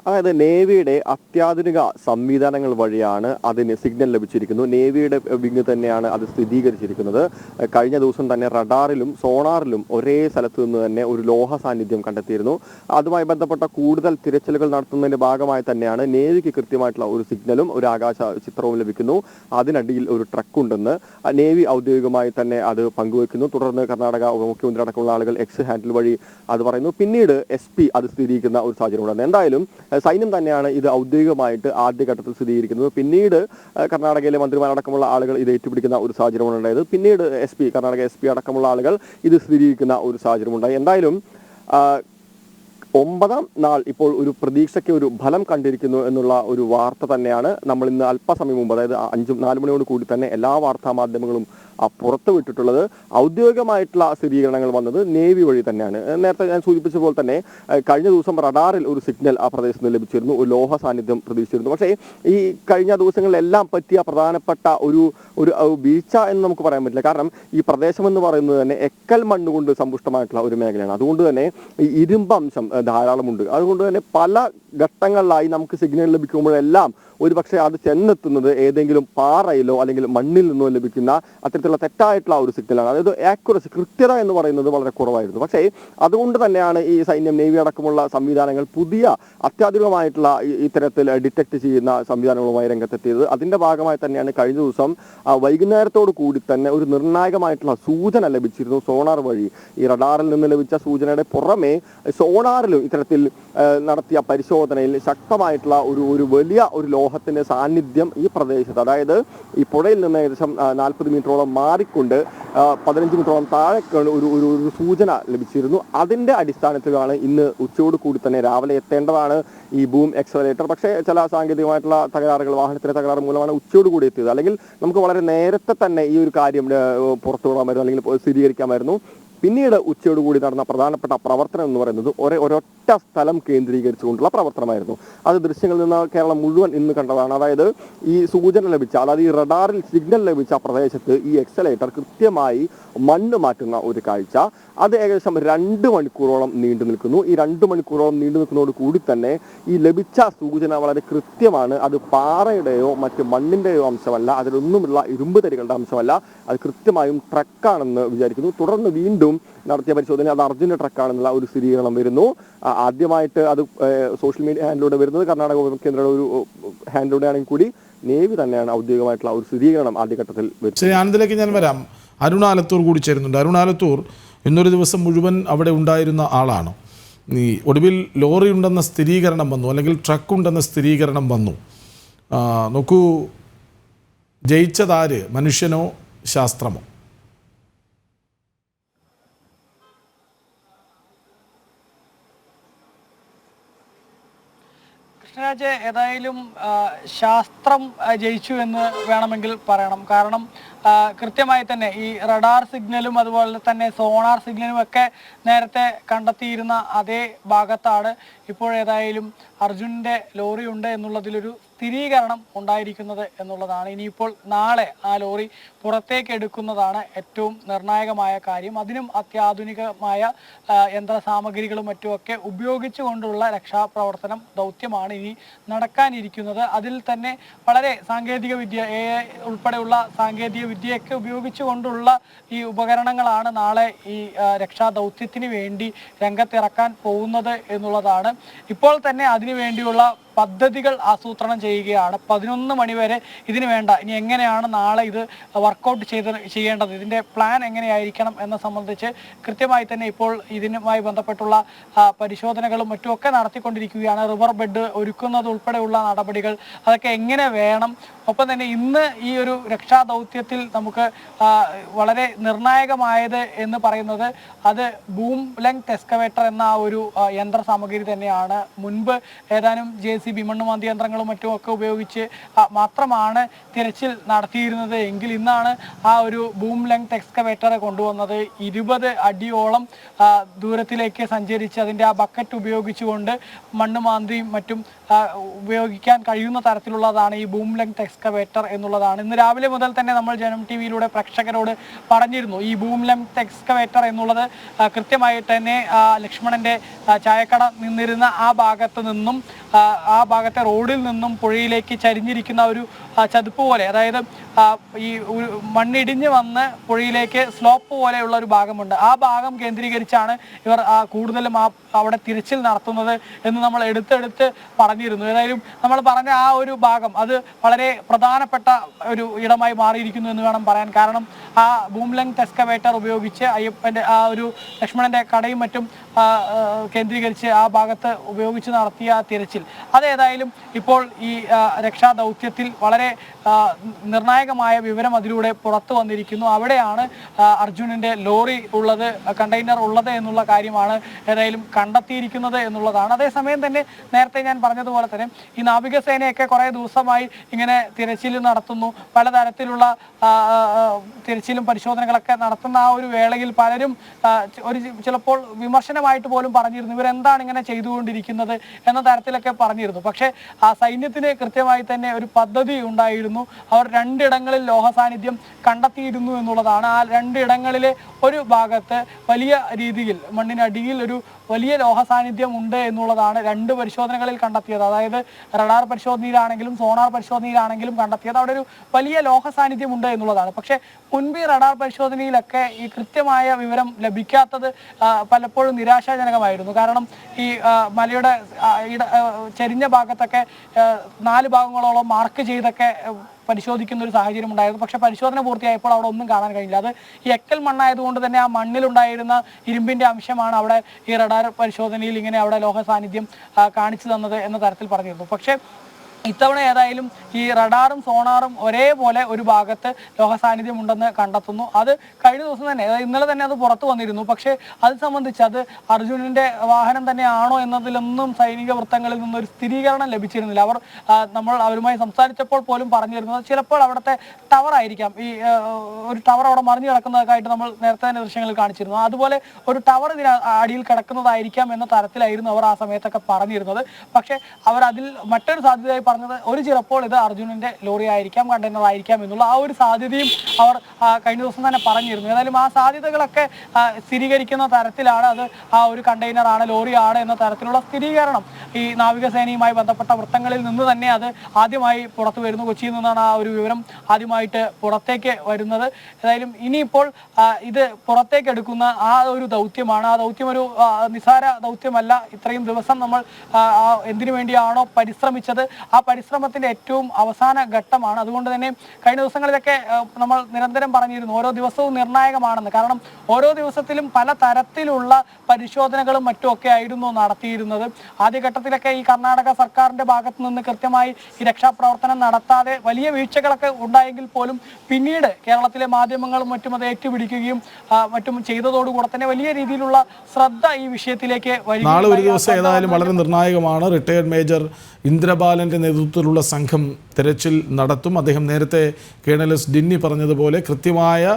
അതായത് നേവിയുടെ അത്യാധുനിക സംവിധാനങ്ങൾ വഴിയാണ് അതിന് സിഗ്നൽ ലഭിച്ചിരിക്കുന്നു. നേവിയുടെ വിങ് തന്നെയാണ് അത് സ്ഥിരീകരിച്ചിരിക്കുന്നത്. കഴിഞ്ഞ ദിവസം തന്നെ റഡാറിലും സോണാറിലും ഒരേ സ്ഥലത്ത് നിന്ന് തന്നെ ഒരു ലോഹ സാന്നിധ്യം കണ്ടെത്തിയിരുന്നു. അതുമായി ബന്ധപ്പെട്ട കൂടുതൽ തിരച്ചിലുകൾ നടത്തുന്നതിന്റെ ഭാഗമായി തന്നെയാണ് നേവിക്ക് കൃത്യമായിട്ടുള്ള ഒരു സിഗ്നലും ഒരു ആകാശ ചിത്രവും ലഭിക്കുന്നു. അതിനടിയിൽ ഒരു ട്രക്ക് ഉണ്ടെന്ന് നേവി ഔദ്യോഗികമായി തന്നെ അത് പങ്കുവെക്കുന്നു. തുടർന്ന് കർണാടക ഉപമുഖ്യമന്ത്രി അടക്കമുള്ള ആളുകൾ എക്സ് ഹാൻഡിൽ വഴി അത് പറയുന്നു. പിന്നീട് SP അത് സ്ഥിരീകരിക്കുന്ന ഒരു സാഹചര്യം ഉണ്ടായിരുന്നു. എന്തായാലും സൈന്യം തന്നെയാണ് ഇത് ഔദ്യോഗികമായിട്ട് ആദ്യഘട്ടത്തിൽ സ്ഥിരീകരിക്കുന്നത്. പിന്നീട് കർണാടകയിലെ മന്ത്രിമാരടക്കമുള്ള ആളുകൾ ഇത് ഏറ്റുപിടിക്കുന്ന ഒരു സാഹചര്യമാണ് ഉണ്ടായത്. പിന്നീട് കർണാടക SP അടക്കമുള്ള ആളുകൾ ഇത് സ്ഥിരീകരിക്കുന്ന ഒരു സാഹചര്യമുണ്ടായി. എന്തായാലും 9ാം നാൾ ഇപ്പോൾ ഒരു പ്രതീക്ഷയ്ക്ക് ഒരു ഫലം കണ്ടിരിക്കുന്നു എന്നുള്ള ഒരു വാർത്ത തന്നെയാണ് നമ്മൾ ഇന്ന് അല്പസമയം മുമ്പ്, അതായത് 4 മണിയോട് കൂടി തന്നെ എല്ലാ വാർത്താ മാധ്യമങ്ങളും പുറത്തുവിട്ടിട്ടുള്ളത്. ഔദ്യോഗികമായിട്ടുള്ള സ്ഥിരീകരണങ്ങൾ വന്നത് നേവി വഴി തന്നെയാണ്. നേരത്തെ ഞാൻ സൂചിപ്പിച്ച പോലെ തന്നെ കഴിഞ്ഞ ദിവസം റഡാറിൽ ഒരു സിഗ്നൽ ആ പ്രദേശത്ത് നിന്ന് ലഭിച്ചിരുന്നു, ഒരു ലോഹ സാന്നിധ്യം പ്രതീക്ഷിച്ചിരുന്നു. പക്ഷേ ഈ കഴിഞ്ഞ ദിവസങ്ങളിലെല്ലാം പറ്റിയ പ്രധാനപ്പെട്ട ഒരു വീഴ്ച എന്ന് നമുക്ക് പറയാൻ പറ്റില്ല. കാരണം ഈ പ്രദേശം എന്ന് പറയുന്നത് തന്നെ എക്കൽ മണ്ണ് കൊണ്ട് സമ്പുഷ്ടമായിട്ടുള്ള ഒരു മേഖലയാണ്. അതുകൊണ്ട് തന്നെ ഈ ഇരുമ്പംശം ധാരാളമുണ്ട്. അതുകൊണ്ട് തന്നെ പല ഘട്ടങ്ങളിലായി നമുക്ക് സിഗ്നൽ ലഭിക്കുമ്പോഴെല്ലാം ഒരുപക്ഷെ അത് ചെന്നെത്തുന്നത് ഏതെങ്കിലും പാറയിലോ അല്ലെങ്കിൽ മണ്ണിൽ നിന്നോ ലഭിക്കുന്ന അത്തരത്തിലുള്ള തെറ്റായിട്ടുള്ള ഒരു സിഗ്നലാണ്. അതായത് ആക്യുറസി, കൃത്യത എന്ന് പറയുന്നത് വളരെ കുറവായിരുന്നു. പക്ഷേ അതുകൊണ്ട് തന്നെയാണ് ഈ സൈന്യം, നേവി അടക്കമുള്ള സംവിധാനങ്ങൾ പുതിയ അത്യാധുനികമായിട്ടുള്ള ഇത്തരത്തിൽ ഡിറ്റക്ട് ചെയ്യുന്ന സംവിധാനങ്ങളുമായി രംഗത്തെത്തിയത്. അതിന്റെ ഭാഗമായി തന്നെയാണ് കഴിഞ്ഞ ദിവസം വൈകുന്നേരത്തോടു കൂടി തന്നെ ഒരു നിർണായകമായിട്ടുള്ള സൂചന ലഭിച്ചിരുന്നു സോണാർ വഴി. ഈ റഡാറിൽ നിന്ന് ലഭിച്ച സൂചനയുടെ പുറമെ സോണാറിലും ഇത്തരത്തിൽ നടത്തിയ പരിശോധനയിൽ ശക്തമായിട്ടുള്ള ഒരു വലിയ ഒരു ലോഹത്തിന്റെ സാന്നിധ്യം ഈ പ്രദേശത്ത്, അതായത് ഈ പുഴയിൽ നിന്ന് ഏകദേശം 40 മീറ്ററോളം മാറിക്കൊണ്ട് 15 മീറ്ററോളം താഴെ ഒരു സൂചന ലഭിച്ചിരുന്നു. അതിന്റെ അടിസ്ഥാനത്തിലാണ് ഇന്ന് ഉച്ചയോട് കൂടി തന്നെ രാവിലെ എത്തേണ്ടതാണ് ഈ ബൂം എക്സലറേറ്റർ. പക്ഷേ ചില സാങ്കേതികമായിട്ടുള്ള തകരാറുകൾ, വാഹനത്തിന്റെ തകരാറ് മൂലമാണ് ഉച്ചയോട് കൂടി എത്തിയത്. അല്ലെങ്കിൽ നമുക്ക് വളരെ നേരത്തെ തന്നെ ഈ ഒരു കാര്യം പുറത്തു വിടാമായിരുന്നു, അല്ലെങ്കിൽ സ്ഥിരീകരിക്കാമായിരുന്നു. പിന്നീട് ഉച്ചയോടുകൂടി നടന്ന പ്രധാനപ്പെട്ട പ്രവർത്തനം എന്ന് പറയുന്നത് ഒരൊറ്റ സ്ഥലം കേന്ദ്രീകരിച്ചുകൊണ്ടുള്ള പ്രവർത്തനമായിരുന്നു. അത് ദൃശ്യങ്ങളിൽ നിന്ന് കേരളം മുഴുവൻ ഇന്ന് കണ്ടതാണ്. അതായത് ഈ സൂചന ലഭിച്ച, അതായത് ഈ റഡാറിൽ സിഗ്നൽ ലഭിച്ച പ്രദേശത്ത് ഈ എക്സലേറ്റർ കൃത്യമായി മണ്ണ് മാറ്റുന്ന ഒരു കാഴ്ച. അത് ഏകദേശം 2 മണിക്കൂറോളം നീണ്ടു നിൽക്കുന്നു. ഈ 2 മണിക്കൂറോളം നീണ്ടു നിൽക്കുന്നതോട് കൂടി തന്നെ ഈ ലഭിച്ച സൂചന വളരെ കൃത്യമാണ്. അത് പാറയുടെയോ മറ്റ് മണ്ണിന്റെയോ അംശമല്ല, അതിലൊന്നുമുള്ള ഇരുമ്പ് തരികളുടെ അംശമല്ല. അത് കൃത്യമായും ട്രക്കാണെന്ന് വിചാരിക്കുന്നു. തുടർന്ന് വീണ്ടും നടത്തിയ പരിശോധന അത് അർജുന്റെ ട്രക്കാണെന്നുള്ള ഒരു സ്ഥിരീകരണം വരുന്നു. ആദ്യമായിട്ട് അത് സോഷ്യൽ മീഡിയ ഹാൻഡിലൂടെ വരുന്നത് കർണാടക ഉപമുഖ്യമന്ത്രിയുടെ ഒരു ഹാൻഡിലൂടെ ആണെങ്കിൽ കൂടി നേവി തന്നെയാണ് ഔദ്യോഗികമായിട്ടുള്ള ഒരു സ്ഥിരീകരണം ആദ്യഘട്ടത്തിൽ വരുന്നത്. ശരി, ആനന്ദിലേക്ക് ഞാൻ വരാം. അരുൺ ആലത്തൂർ കൂടി ചേരുന്നുണ്ട്. അരുൺ ആലത്തൂർ ഇന്നൊരു ദിവസം മുഴുവൻ അവിടെ ഉണ്ടായിരുന്ന ആളാണ്. ഈ ഒടുവിൽ ലോറി ഉണ്ടെന്ന സ്ഥിരീകരണം വന്നു, അല്ലെങ്കിൽ ട്രക്ക് ഉണ്ടെന്ന സ്ഥിരീകരണം വന്നു. നോക്കൂ, ജയിച്ചതാര്, മനുഷ്യനോ ശാസ്ത്രമോ? കൃഷ്ണരാജ്, ഏതായാലും ശാസ്ത്രം ജയിച്ചു എന്ന് വേണമെങ്കിൽ പറയണം. കാരണം കൃത്യമായി തന്നെ ഈ റഡാർ സിഗ്നലും അതുപോലെ തന്നെ സോണാർ സിഗ്നലും ഒക്കെ നേരത്തെ കണ്ടെത്തിയിരുന്ന അതേ ഭാഗത്താണ് ഇപ്പോൾ ഏതായാലും അർജുൻ്റെ ലോറി ഉണ്ട് എന്നുള്ളതിലൊരു സ്ഥിരീകരണം ഉണ്ടായിരിക്കുന്നത് എന്നുള്ളതാണ്. ഇനിയിപ്പോൾ നാളെ ആ ലോറി പുറത്തേക്ക് എടുക്കുന്നതാണ് ഏറ്റവും നിർണായകമായ കാര്യം. അതിനും അത്യാധുനികമായ യന്ത്ര സാമഗ്രികളും മറ്റുമൊക്കെ ഉപയോഗിച്ചുകൊണ്ടുള്ള രക്ഷാപ്രവർത്തനം ദൗത്യമാണ് ഇനി നടക്കാനിരിക്കുന്നത്. അതിൽ തന്നെ വളരെ സാങ്കേതിക വിദ്യ, AI ഉൾപ്പെടെയുള്ള സാങ്കേതിക വിദ്യയൊക്കെ ഉപയോഗിച്ചുകൊണ്ടുള്ള ഈ ഉപകരണങ്ങളാണ് നാളെ ഈ രക്ഷാ ദൗത്യത്തിന് വേണ്ടി രംഗത്തിറക്കാൻ പോകുന്നത് എന്നുള്ളതാണ്. ഇപ്പോൾ തന്നെ അതിനു വേണ്ടിയുള്ള പദ്ധതികൾ ആസൂത്രണം ചെയ്യുകയാണ്. 11 മണി വരെ ഇതിന് വേണ്ട, ഇനി എങ്ങനെയാണ് നാളെ ഇത് വർക്കൗട്ട് ചെയ്യേണ്ടത്, ഇതിൻ്റെ പ്ലാൻ എങ്ങനെയായിരിക്കണം എന്ന സംബന്ധിച്ച് കൃത്യമായി തന്നെ ഇപ്പോൾ ഇതിനുമായി ബന്ധപ്പെട്ടുള്ള പരിശോധനകളും മറ്റുമൊക്കെ നടത്തിക്കൊണ്ടിരിക്കുകയാണ്. റിവർ ബെഡ് ഒരുക്കുന്നത് ഉൾപ്പെടെയുള്ള നടപടികൾ അതൊക്കെ എങ്ങനെ വേണം. ഒപ്പം തന്നെ ഇന്ന് ഈ ഒരു രക്ഷാ ദൗത്യത്തിൽ നമുക്ക് വളരെ നിർണായകമായത് എന്ന് പറയുന്നത് അത് ബൂം ലെങ്ത് എക്സ്കവേറ്റർ എന്ന ഒരു യന്ത്ര സാമഗ്രി തന്നെയാണ്. മുൻപ് ഏതാനും JCB JCB മണ്ണുമാന്തി യന്ത്രങ്ങളും മറ്റുമൊക്കെ ഉപയോഗിച്ച് മാത്രമാണ് തിരച്ചിൽ നടത്തിയിരുന്നത് എങ്കിൽ ഇന്നാണ് ആ ഒരു ബൂം ലെങ്ത് എക്സ്കവേറ്റർ കൊണ്ടുവന്നത്. 20 അടിയോളം ദൂരത്തിലേക്ക് സഞ്ചരിച്ച് അതിൻ്റെ ആ ബക്കറ്റ് ഉപയോഗിച്ചുകൊണ്ട് മണ്ണുമാന്തിയും മറ്റും ഉപയോഗിക്കാൻ കഴിയുന്ന തരത്തിലുള്ളതാണ് ഈ ബൂം ലെങ്ത് എക്സ്കവേറ്റർ എന്നുള്ളതാണ്. ഇന്ന് രാവിലെ മുതൽ തന്നെ നമ്മൾ ജനം TV-യിലൂടെ പ്രേക്ഷകരോട് പറഞ്ഞിരുന്നു ഈ ബൂം ലെങ്ത് എക്സ്കവേറ്റർ എന്നുള്ളത് കൃത്യമായിട്ട് തന്നെ ലക്ഷ്മണന്റെ ചായക്കട നിന്നിരുന്ന ആ ഭാഗത്ത് നിന്നും ആ ഭാഗത്തെ റോഡിൽ നിന്നും പുഴയിലേക്ക് ചരിഞ്ഞിരിക്കുന്ന ഒരു ചതുപ്പ് പോലെ, അതായത് ഈ മണ്ണിടിഞ്ഞ് വന്ന് പുഴയിലേക്ക് സ്ലോപ്പ് പോലെയുള്ള ഒരു ഭാഗമുണ്ട്. ആ ഭാഗം കേന്ദ്രീകരിച്ചാണ് ഇവർ കൂടുതലും അവിടെ തിരച്ചിൽ നടത്തുന്നത് എന്ന് നമ്മൾ എടുത്തെടുത്ത് പറഞ്ഞിരുന്നു. ഏതായാലും നമ്മൾ പറഞ്ഞ ആ ഒരു ഭാഗം അത് വളരെ പ്രധാനപ്പെട്ട ഒരു ഇടമായി മാറിയിരിക്കുന്നു എന്ന് വേണം പറയാൻ. കാരണം ആ ബൂം ലെങ്ത് എക്സ്കവേറ്റർ ഉപയോഗിച്ച് അയ്യപ്പൻ്റെ ആ ഒരു ലക്ഷ്മണന്റെ കടയും മറ്റും കേന്ദ്രീകരിച്ച് ആ ഭാഗത്ത് ഉപയോഗിച്ച് നടത്തിയ തിരച്ചിൽ അതേതായാലും ഇപ്പോൾ ഈ രക്ഷാദൗത്യത്തിൽ വളരെ നിർണായകമായ വിവരം അതിലൂടെ പുറത്തു വന്നിരിക്കുന്നു. അവിടെയാണ് അർജുനന്റെ ലോറി ഉള്ളത്, കണ്ടെയ്നർ ഉള്ളത് എന്നുള്ള കാര്യമാണ് ഏതായാലും കണ്ടെത്തിയിരിക്കുന്നത് എന്നുള്ളതാണ്. അതേസമയം തന്നെ നേരത്തെ ഞാൻ പറഞ്ഞതുപോലെ തന്നെ ഈ നാവികസേനയൊക്കെ കുറേ ദിവസമായി ഇങ്ങനെ തിരച്ചിൽ നടത്തുന്നു. പലതരത്തിലുള്ള തിരച്ചിലും പരിശോധനകളൊക്കെ നടത്തുന്ന ആ ഒരു വേളയിൽ പലരും ചിലപ്പോൾ വിമർശനമായിട്ട് പോലും പറഞ്ഞിരുന്നു ഇവരെന്താണ് ഇങ്ങനെ ചെയ്തുകൊണ്ടിരിക്കുന്നത് എന്ന തരത്തിലൊക്കെ പറഞ്ഞിരുന്നു. പക്ഷേ ആ സൈന്യത്തിന് കൃത്യമായി തന്നെ ഒരു പദ്ധതി ഉണ്ടായിരുന്നു. അവർ 2 ഇടങ്ങളിൽ ലോഹ സാന്നിധ്യം കണ്ടെത്തിയിരുന്നു എന്നുള്ളതാണ്. ആ 2 ഇടങ്ങളിലെ ഒരു ഭാഗത്ത് വലിയ രീതിയിൽ മണ്ണിനടിയിൽ ഒരു വലിയ ലോഹ സാന്നിധ്യം ഉണ്ട് എന്നുള്ളതാണ് 2 പരിശോധനകളിൽ കണ്ടെത്തിയത്. അതായത് റഡാർ പരിശോധനയിലാണെങ്കിലും സോണാർ പരിശോധനയിലാണെങ്കിലും കണ്ടെത്തിയത് അവിടെ ഒരു വലിയ ലോഹ സാന്നിധ്യം ഉണ്ട് എന്നുള്ളതാണ്. പക്ഷേ മുൻപ് ഈ റഡാർ പരിശോധനയിലൊക്കെ ഈ കൃത്യമായ വിവരം ലഭിക്കാത്തത് പലപ്പോഴും നിരാശാജനകമായിരുന്നു. കാരണം ഈ മലയുടെ ചെരിഞ്ഞ ഭാഗത്തൊക്കെ 4 ഭാഗങ്ങളോളം മാർക്ക് ചെയ്തൊക്കെ പരിശോധിക്കുന്ന ഒരു സാഹചര്യം ഉണ്ടായിരുന്നു. പക്ഷെ പരിശോധന പൂർത്തിയായപ്പോൾ അവിടെ ഒന്നും കാണാൻ കഴിഞ്ഞില്ല. അത് ഈ എക്കൽ മണ്ണായതുകൊണ്ട് തന്നെ ആ മണ്ണിലുണ്ടായിരുന്ന ഇരുമ്പിന്റെ അംശമാണ് അവിടെ ഈ റഡാർ പരിശോധനയിൽ ഇങ്ങനെ അവിടെ ലോഹ സാന്നിധ്യം കാണിച്ചു തന്നത് എന്ന തരത്തിൽ പറഞ്ഞിരുന്നു. പക്ഷേ ഇത്തവണ ഏതായാലും ഈ റഡാറും സോണാറും ഒരേപോലെ ഒരു ഭാഗത്ത് ലോഹ സാന്നിധ്യം ഉണ്ടെന്ന് കണ്ടെത്തുന്നു. അത് കഴിഞ്ഞ ദിവസം തന്നെ, ഇന്നലെ തന്നെ അത് പുറത്തു വന്നിരുന്നു. പക്ഷേ അത് സംബന്ധിച്ച് അത് അർജുനന്റെ വാഹനം തന്നെയാണോ എന്നതിലൊന്നും സൈനിക വൃത്തങ്ങളിൽ നിന്നൊരു സ്ഥിരീകരണം ലഭിച്ചിരുന്നില്ല. നമ്മൾ അവരുമായി സംസാരിച്ചപ്പോൾ പോലും പറഞ്ഞിരുന്നത് ചിലപ്പോൾ അവിടുത്തെ ടവർ ആയിരിക്കാം, ഈ ഒരു ടവർ അവിടെ മറിഞ്ഞു കിടക്കുന്നതൊക്കെയായിട്ട് നമ്മൾ നേരത്തെ തന്നെ ദൃശ്യങ്ങളിൽ കാണിച്ചിരുന്നു. അതുപോലെ ഒരു ടവർ ഇതിന് അടിയിൽ കിടക്കുന്നതായിരിക്കാം എന്ന തരത്തിലായിരുന്നു അവർ ആ സമയത്തൊക്കെ പറഞ്ഞിരുന്നത്. പക്ഷേ അവർ അതിൽ മറ്റൊരു സാധ്യതയായി പറഞ്ഞത് ചിലപ്പോൾ ഇത് അർജുനന്റെ ലോറി ആയിരിക്കാം, കണ്ടെയ്നർ ആയിരിക്കാം എന്നുള്ള ആ ഒരു സാധ്യതയും അവർ കഴിഞ്ഞ ദിവസം തന്നെ പറഞ്ഞിരുന്നു. ഏതായാലും ആ സാധ്യതകളൊക്കെ സ്ഥിരീകരിക്കുന്ന തരത്തിലാണ് അത് ആ ഒരു കണ്ടെയ്നർ ആണ്, ലോറി ആണ് എന്ന തരത്തിലുള്ള സ്ഥിരീകരണം ഈ നാവികസേനയുമായി ബന്ധപ്പെട്ട വൃത്തങ്ങളിൽ നിന്ന് തന്നെ അത് ആദ്യമായി പുറത്തു വരുന്നു. കൊച്ചിയിൽ നിന്നാണ് ആ ഒരു വിവരം ആദ്യമായിട്ട് പുറത്തേക്ക് വരുന്നത്. ഏതായാലും ഇനിയിപ്പോൾ ഇത് പുറത്തേക്ക് എടുക്കുന്ന ആ ഒരു ദൗത്യമാണ്. ആ ദൗത്യം ഒരു നിസാര ദൗത്യമല്ല. ഇത്രയും ദിവസം നമ്മൾ എന്തിനു വേണ്ടിയാണോ പരിശ്രമിച്ചത് ആ പരിശ്രമത്തിന്റെ ഏറ്റവും അവസാന ഘട്ടമാണ്. അതുകൊണ്ട് തന്നെ കഴിഞ്ഞ ദിവസങ്ങളിലൊക്കെ നമ്മൾ നിരന്തരം പറഞ്ഞിരുന്നു ഓരോ ദിവസവും നിർണായകമാണെന്ന്. കാരണം ഓരോ ദിവസത്തിലും പല തരത്തിലുള്ള പരിശോധനകളും മറ്റുമൊക്കെ ആയിരുന്നു നടത്തിയിരുന്നത്. ആദ്യഘട്ടത്തിലൊക്കെ ഈ കർണാടക സർക്കാരിന്റെ ഭാഗത്തു നിന്ന് കൃത്യമായി ഈ രക്ഷാപ്രവർത്തനം നടത്താതെ വലിയ വീഴ്ചകളൊക്കെ ഉണ്ടായെങ്കിൽ പോലും പിന്നീട് കേരളത്തിലെ മാധ്യമങ്ങളും മറ്റും അത് ഏറ്റുപിടിക്കുകയും മറ്റും ചെയ്തതോടുകൂടെ തന്നെ വലിയ രീതിയിലുള്ള ശ്രദ്ധ ഈ വിഷയത്തിലേക്ക് നാളെ ഒരു ദിവസം ഏതായാലും വളരെ നിർണായകമാണ്. റിട്ടയർഡ് മേജർ ഇന്ദ്രബാലന്റെ നേതൃത്വത്തിലുള്ള സംഘം തെരച്ചിൽ നടത്തും. അദ്ദേഹം നേരത്തെ കേണൽ എസ് ഡിന്നി പറഞ്ഞതുപോലെ കൃത്യമായ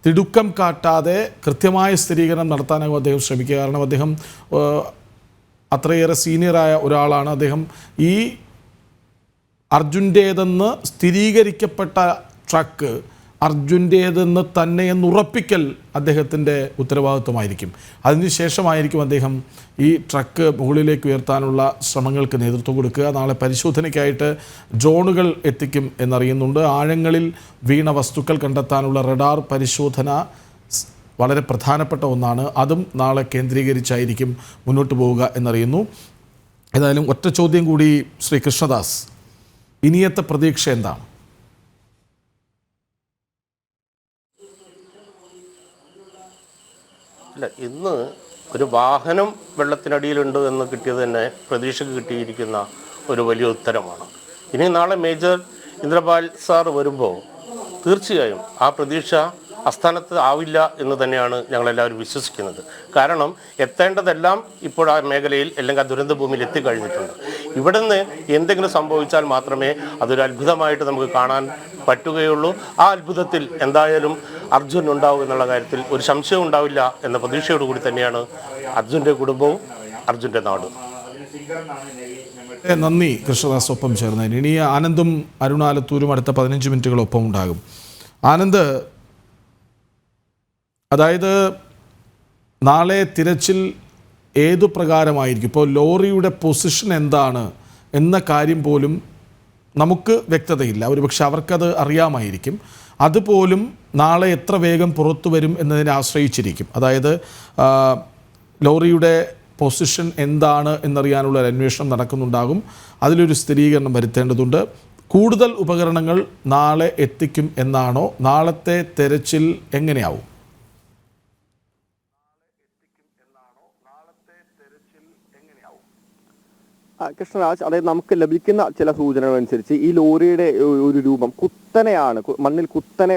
തിടുക്കം കാട്ടാതെ കൃത്യമായ സ്ഥിരീകരണം നടത്താനാകും അദ്ദേഹം ശ്രമിക്കുക. കാരണം അദ്ദേഹം അത്രയേറെ സീനിയറായ ഒരാളാണ്. അദ്ദേഹം ഈ അർജുൻ്റേതെന്ന് സ്ഥിരീകരിക്കപ്പെട്ട ട്രക്ക് അർജുൻ്റേതെന്ന് തന്നെ എന്നുറപ്പിക്കൽ അദ്ദേഹത്തിൻ്റെ ഉത്തരവാദിത്വമായിരിക്കും. അതിനുശേഷമായിരിക്കും അദ്ദേഹം ഈ ട്രക്ക് മുകളിലേക്ക് ഉയർത്താനുള്ള ശ്രമങ്ങൾക്ക് നേതൃത്വം കൊടുക്കുക. നാളെ പരിശോധനയ്ക്കായിട്ട് ഡ്രോണുകൾ എത്തിക്കും എന്നറിയുന്നുണ്ട്. ആഴങ്ങളിൽ വീണ വസ്തുക്കൾ കണ്ടെത്താനുള്ള റഡാർ പരിശോധന വളരെ പ്രധാനപ്പെട്ട ഒന്നാണ്. അതും നാളെ കേന്ദ്രീകരിച്ചായിരിക്കും മുന്നോട്ട് പോവുക എന്നറിയുന്നു. ഏതായാലും ഒറ്റ ചോദ്യം കൂടി ശ്രീ കൃഷ്ണദാസ്, ഇനിയത്തെ പ്രതീക്ഷ എന്താണ്? അല്ല, ഇന്ന് ഒരു വാഹനം വെള്ളത്തിനടിയിലുണ്ട് എന്ന് കിട്ടിയത് തന്നെ പ്രതീക്ഷയ്ക്ക് കിട്ടിയിരിക്കുന്ന ഒരു വലിയ ഉത്തരമാണ്. ഇനി നാളെ മേജർ ഇന്ദ്രപാൽ സാർ വരുമ്പോൾ തീർച്ചയായും ആ പ്രതീക്ഷ അസ്ഥാനത്ത് ആവില്ല എന്ന് തന്നെയാണ് ഞങ്ങളെല്ലാവരും വിശ്വസിക്കുന്നത്. കാരണം എത്തേണ്ടതെല്ലാം ഇപ്പോൾ ആ മേഖലയിൽ അല്ലെങ്കിൽ ആ ദുരന്ത ഭൂമിയിൽ എത്തിക്കഴിഞ്ഞിട്ടുണ്ട്. ഇവിടുന്ന് എന്തെങ്കിലും സംഭവിച്ചാൽ മാത്രമേ അതൊരു അത്ഭുതമായിട്ട് നമുക്ക് കാണാൻ പറ്റുകയുള്ളൂ. ആ അത്ഭുതത്തിൽ എന്തായാലും അർജുൻ ഉണ്ടാവും എന്നുള്ള കാര്യത്തിൽ ഒരു സംശയവും ഉണ്ടാവില്ല എന്ന പ്രതീക്ഷയോടുകൂടി തന്നെയാണ് അർജുൻ്റെ കുടുംബവും അർജുൻ്റെ നാടും. നന്ദി കൃഷ്ണദാസ് ഒപ്പം ചേർന്നതിന്. ഇനി ആനന്ദും അരുണാലത്തൂരും അടുത്ത 15 മിനിറ്റുകളൊപ്പം ഉണ്ടാകും. ആനന്ദ്, അതായത് നാളെ തിരച്ചിൽ ഏതു പ്രകാരമായിരിക്കും? ഇപ്പോൾ ലോറിയുടെ പൊസിഷൻ എന്താണ് എന്ന കാര്യം പോലും നമുക്ക് വ്യക്തതയില്ല. ഒരുപക്ഷെ അവർക്കത് അറിയാമായിരിക്കും. അതുപോലും നാളെ എത്ര വേഗം പുറത്തു വരും എന്നതിനെ ആശ്രയിച്ചിരിക്കും. അതായത് ലോറിയുടെ പൊസിഷൻ എന്താണ് എന്നറിയാനുള്ള ഒരു അന്വേഷണം നടക്കുന്നുണ്ടാകും. അതിലൊരു സ്ഥിരീകരണം വരുത്തേണ്ടതുണ്ട്. കൂടുതൽ ഉപകരണങ്ങൾ നാളെ എത്തിക്കും എന്നാണോ? നാളത്തെ തെരച്ചിൽ എങ്ങനെയാവും? കൃഷ്ണരാജ്, അതായത് നമുക്ക് ലഭിക്കുന്ന ചില സൂചനകൾ അനുസരിച്ച് ഈ ലോറിയുടെ ഒരു രൂപം കുത്തനെയാണ്, മണ്ണിൽ കുത്തനെ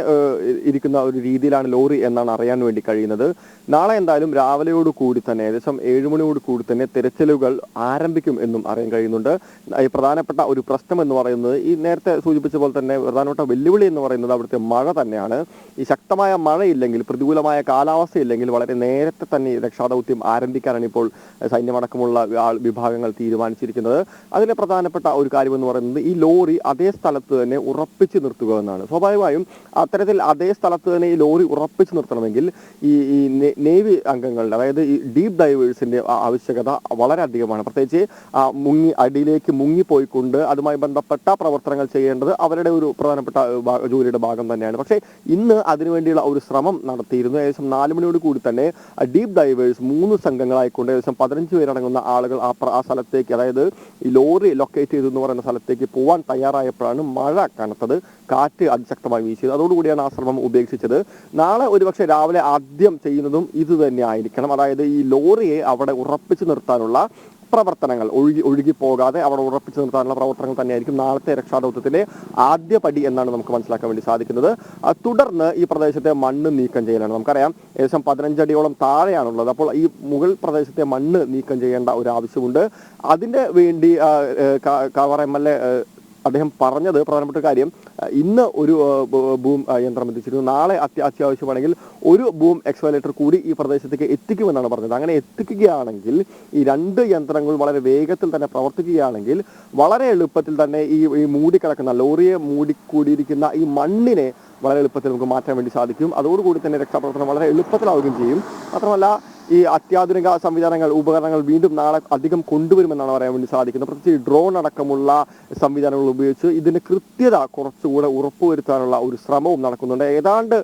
ഇരിക്കുന്ന ഒരു രീതിയിലാണ് ലോറി എന്നാണ് അറിയാൻ വേണ്ടി കഴിയുന്നത്. നാളെ എന്തായാലും രാവിലെയോട് കൂടി തന്നെ ഏകദേശം 7 മണിയോട് കൂടി തന്നെ തിരച്ചിലുകൾ ആരംഭിക്കും എന്നും അറിയാൻ കഴിയുന്നുണ്ട്. ഈ പ്രധാനപ്പെട്ട ഒരു പ്രശ്നം എന്ന് പറയുന്നത്, ഈ നേരത്തെ സൂചിപ്പിച്ച പോലെ തന്നെ പ്രധാനപ്പെട്ട വെല്ലുവിളി എന്ന് പറയുന്നത് അവിടുത്തെ മഴ തന്നെയാണ്. ഈ ശക്തമായ മഴയില്ലെങ്കിൽ, പ്രതികൂലമായ കാലാവസ്ഥ ഇല്ലെങ്കിൽ വളരെ നേരത്തെ തന്നെ രക്ഷാദൗത്യം ആരംഭിക്കാനാണ് ഇപ്പോൾ സൈന്യമടക്കമുള്ള വിഭാഗങ്ങൾ തീരുമാനിച്ചിരിക്കുന്നത്. അതിലെ പ്രധാനപ്പെട്ട ഒരു കാര്യം എന്ന് പറയുന്നത് ഈ ലോറി അതേ സ്ഥലത്ത് തന്നെ ഉറപ്പിച്ചു നിർത്തുക എന്നാണ്. സ്വാഭാവികമായും അത്തരത്തിൽ അതേ സ്ഥലത്ത് തന്നെ ഈ ലോറി ഉറപ്പിച്ചു നിർത്തണമെങ്കിൽ ഈ നേവി അംഗങ്ങളുടെ, അതായത് ഈ ഡീപ് ഡൈവേഴ്സിന്റെ ആവശ്യകത വളരെ അധികമാണ്. പ്രത്യേകിച്ച് അടിയിലേക്ക് മുങ്ങിപ്പോയിക്കൊണ്ട് അതുമായി ബന്ധപ്പെട്ട പ്രവർത്തനങ്ങൾ ചെയ്യേണ്ടത് അവരുടെ ഒരു പ്രധാനപ്പെട്ട ജോലിയുടെ ഭാഗം തന്നെയാണ്. പക്ഷേ ഇന്ന് അതിനുവേണ്ടിയുള്ള ഒരു ശ്രമം നടത്തിയിരുന്നു. ഏകദേശം 4 മണിയോട് കൂടി തന്നെ ഡീപ് ഡൈവേഴ്സ് 3 സംഘങ്ങളായിക്കൊണ്ട് ഏകദേശം 15 പേരടങ്ങുന്ന ആളുകൾ ആ സ്ഥലത്തേക്ക്, അതായത് ഈ ലോറി ലൊക്കേറ്റ് ചെയ്തു എന്ന് പറയുന്ന സ്ഥലത്തേക്ക് പോകാൻ തയ്യാറായപ്പോഴാണ് മഴ കനത്തത്, കാറ്റ് അതിശക്തമായി വീശിയത്. അതോടുകൂടിയാണ് ആ ശ്രമം ഉപേക്ഷിച്ചത്. നാളെ ഒരുപക്ഷെ രാവിലെ ആദ്യം ചെയ്യുന്നതും ഇത് തന്നെ ആയിരിക്കണം. അതായത് ഈ ലോറിയെ അവിടെ ഉറപ്പിച്ചു നിർത്താനുള്ള പ്രവർത്തനങ്ങൾ, ഒഴുകിപ്പോകാതെ അവിടെ ഉറപ്പിച്ചു നിർത്താനുള്ള പ്രവർത്തനങ്ങൾ തന്നെയായിരിക്കും നാളത്തെ രക്ഷാദൗത്യത്തിലെ ആദ്യ പടി എന്നാണ് നമുക്ക് മനസ്സിലാക്കാൻ വേണ്ടി സാധിക്കുന്നത്. തുടർന്ന് ഈ പ്രദേശത്തെ മണ്ണ് നീക്കം ചെയ്യലാണ്. നമുക്കറിയാം ഏകദേശം 15 അടിയോളം താഴെയാണുള്ളത്. അപ്പോൾ ഈ മുകൾ പ്രദേശത്തെ മണ്ണ് നീക്കം ചെയ്യേണ്ട ഒരു ആവശ്യമുണ്ട്. അതിന്റെ വേണ്ടി കവർ MLA അദ്ദേഹം പറഞ്ഞത് പ്രധാനപ്പെട്ട കാര്യം, ഇന്ന് ഒരു ബൂം യന്ത്രം എത്തിച്ചിരുന്നു. നാളെ അത്യാവശ്യമാണെങ്കിൽ ഒരു ബൂം എക്സ്കവേറ്റർ കൂടി ഈ പ്രദേശത്തേക്ക് എത്തിക്കുമെന്നാണ് പറഞ്ഞത്. അങ്ങനെ എത്തിക്കുകയാണെങ്കിൽ ഈ 2 യന്ത്രങ്ങൾ വളരെ വേഗത്തിൽ തന്നെ പ്രവർത്തിക്കുകയാണെങ്കിൽ വളരെ എളുപ്പത്തിൽ തന്നെ ഈ മൂടിക്കിടക്കുന്ന, ലോറിയെ മൂടിക്കൂടിയിരിക്കുന്ന ഈ മണ്ണിനെ വളരെ എളുപ്പത്തിൽ നമുക്ക് മാറ്റാൻ വേണ്ടി സാധിക്കും. അതോടുകൂടി തന്നെ രക്ഷാപ്രവർത്തനം വളരെ എളുപ്പത്തിലാവുകയും ചെയ്യും. മാത്രമല്ല ഈ അത്യാധുനിക സംവിധാനങ്ങൾ, ഉപകരണങ്ങൾ വീണ്ടും നാളെ അധികം കൊണ്ടുവരുമെന്നാണ് പറയാൻ വേണ്ടി സാധിക്കുന്നത്. പ്രത്യേകിച്ച് ഡ്രോൺ അടക്കമുള്ള സംവിധാനങ്ങൾ ഉപയോഗിച്ച് ഇതിന്റെ കൃത്യത കുറച്ചുകൂടെ ഉറപ്പുവരുത്താനുള്ള ഒരു ശ്രമവും നടക്കുന്നുണ്ട്. ഏതാണ്ട്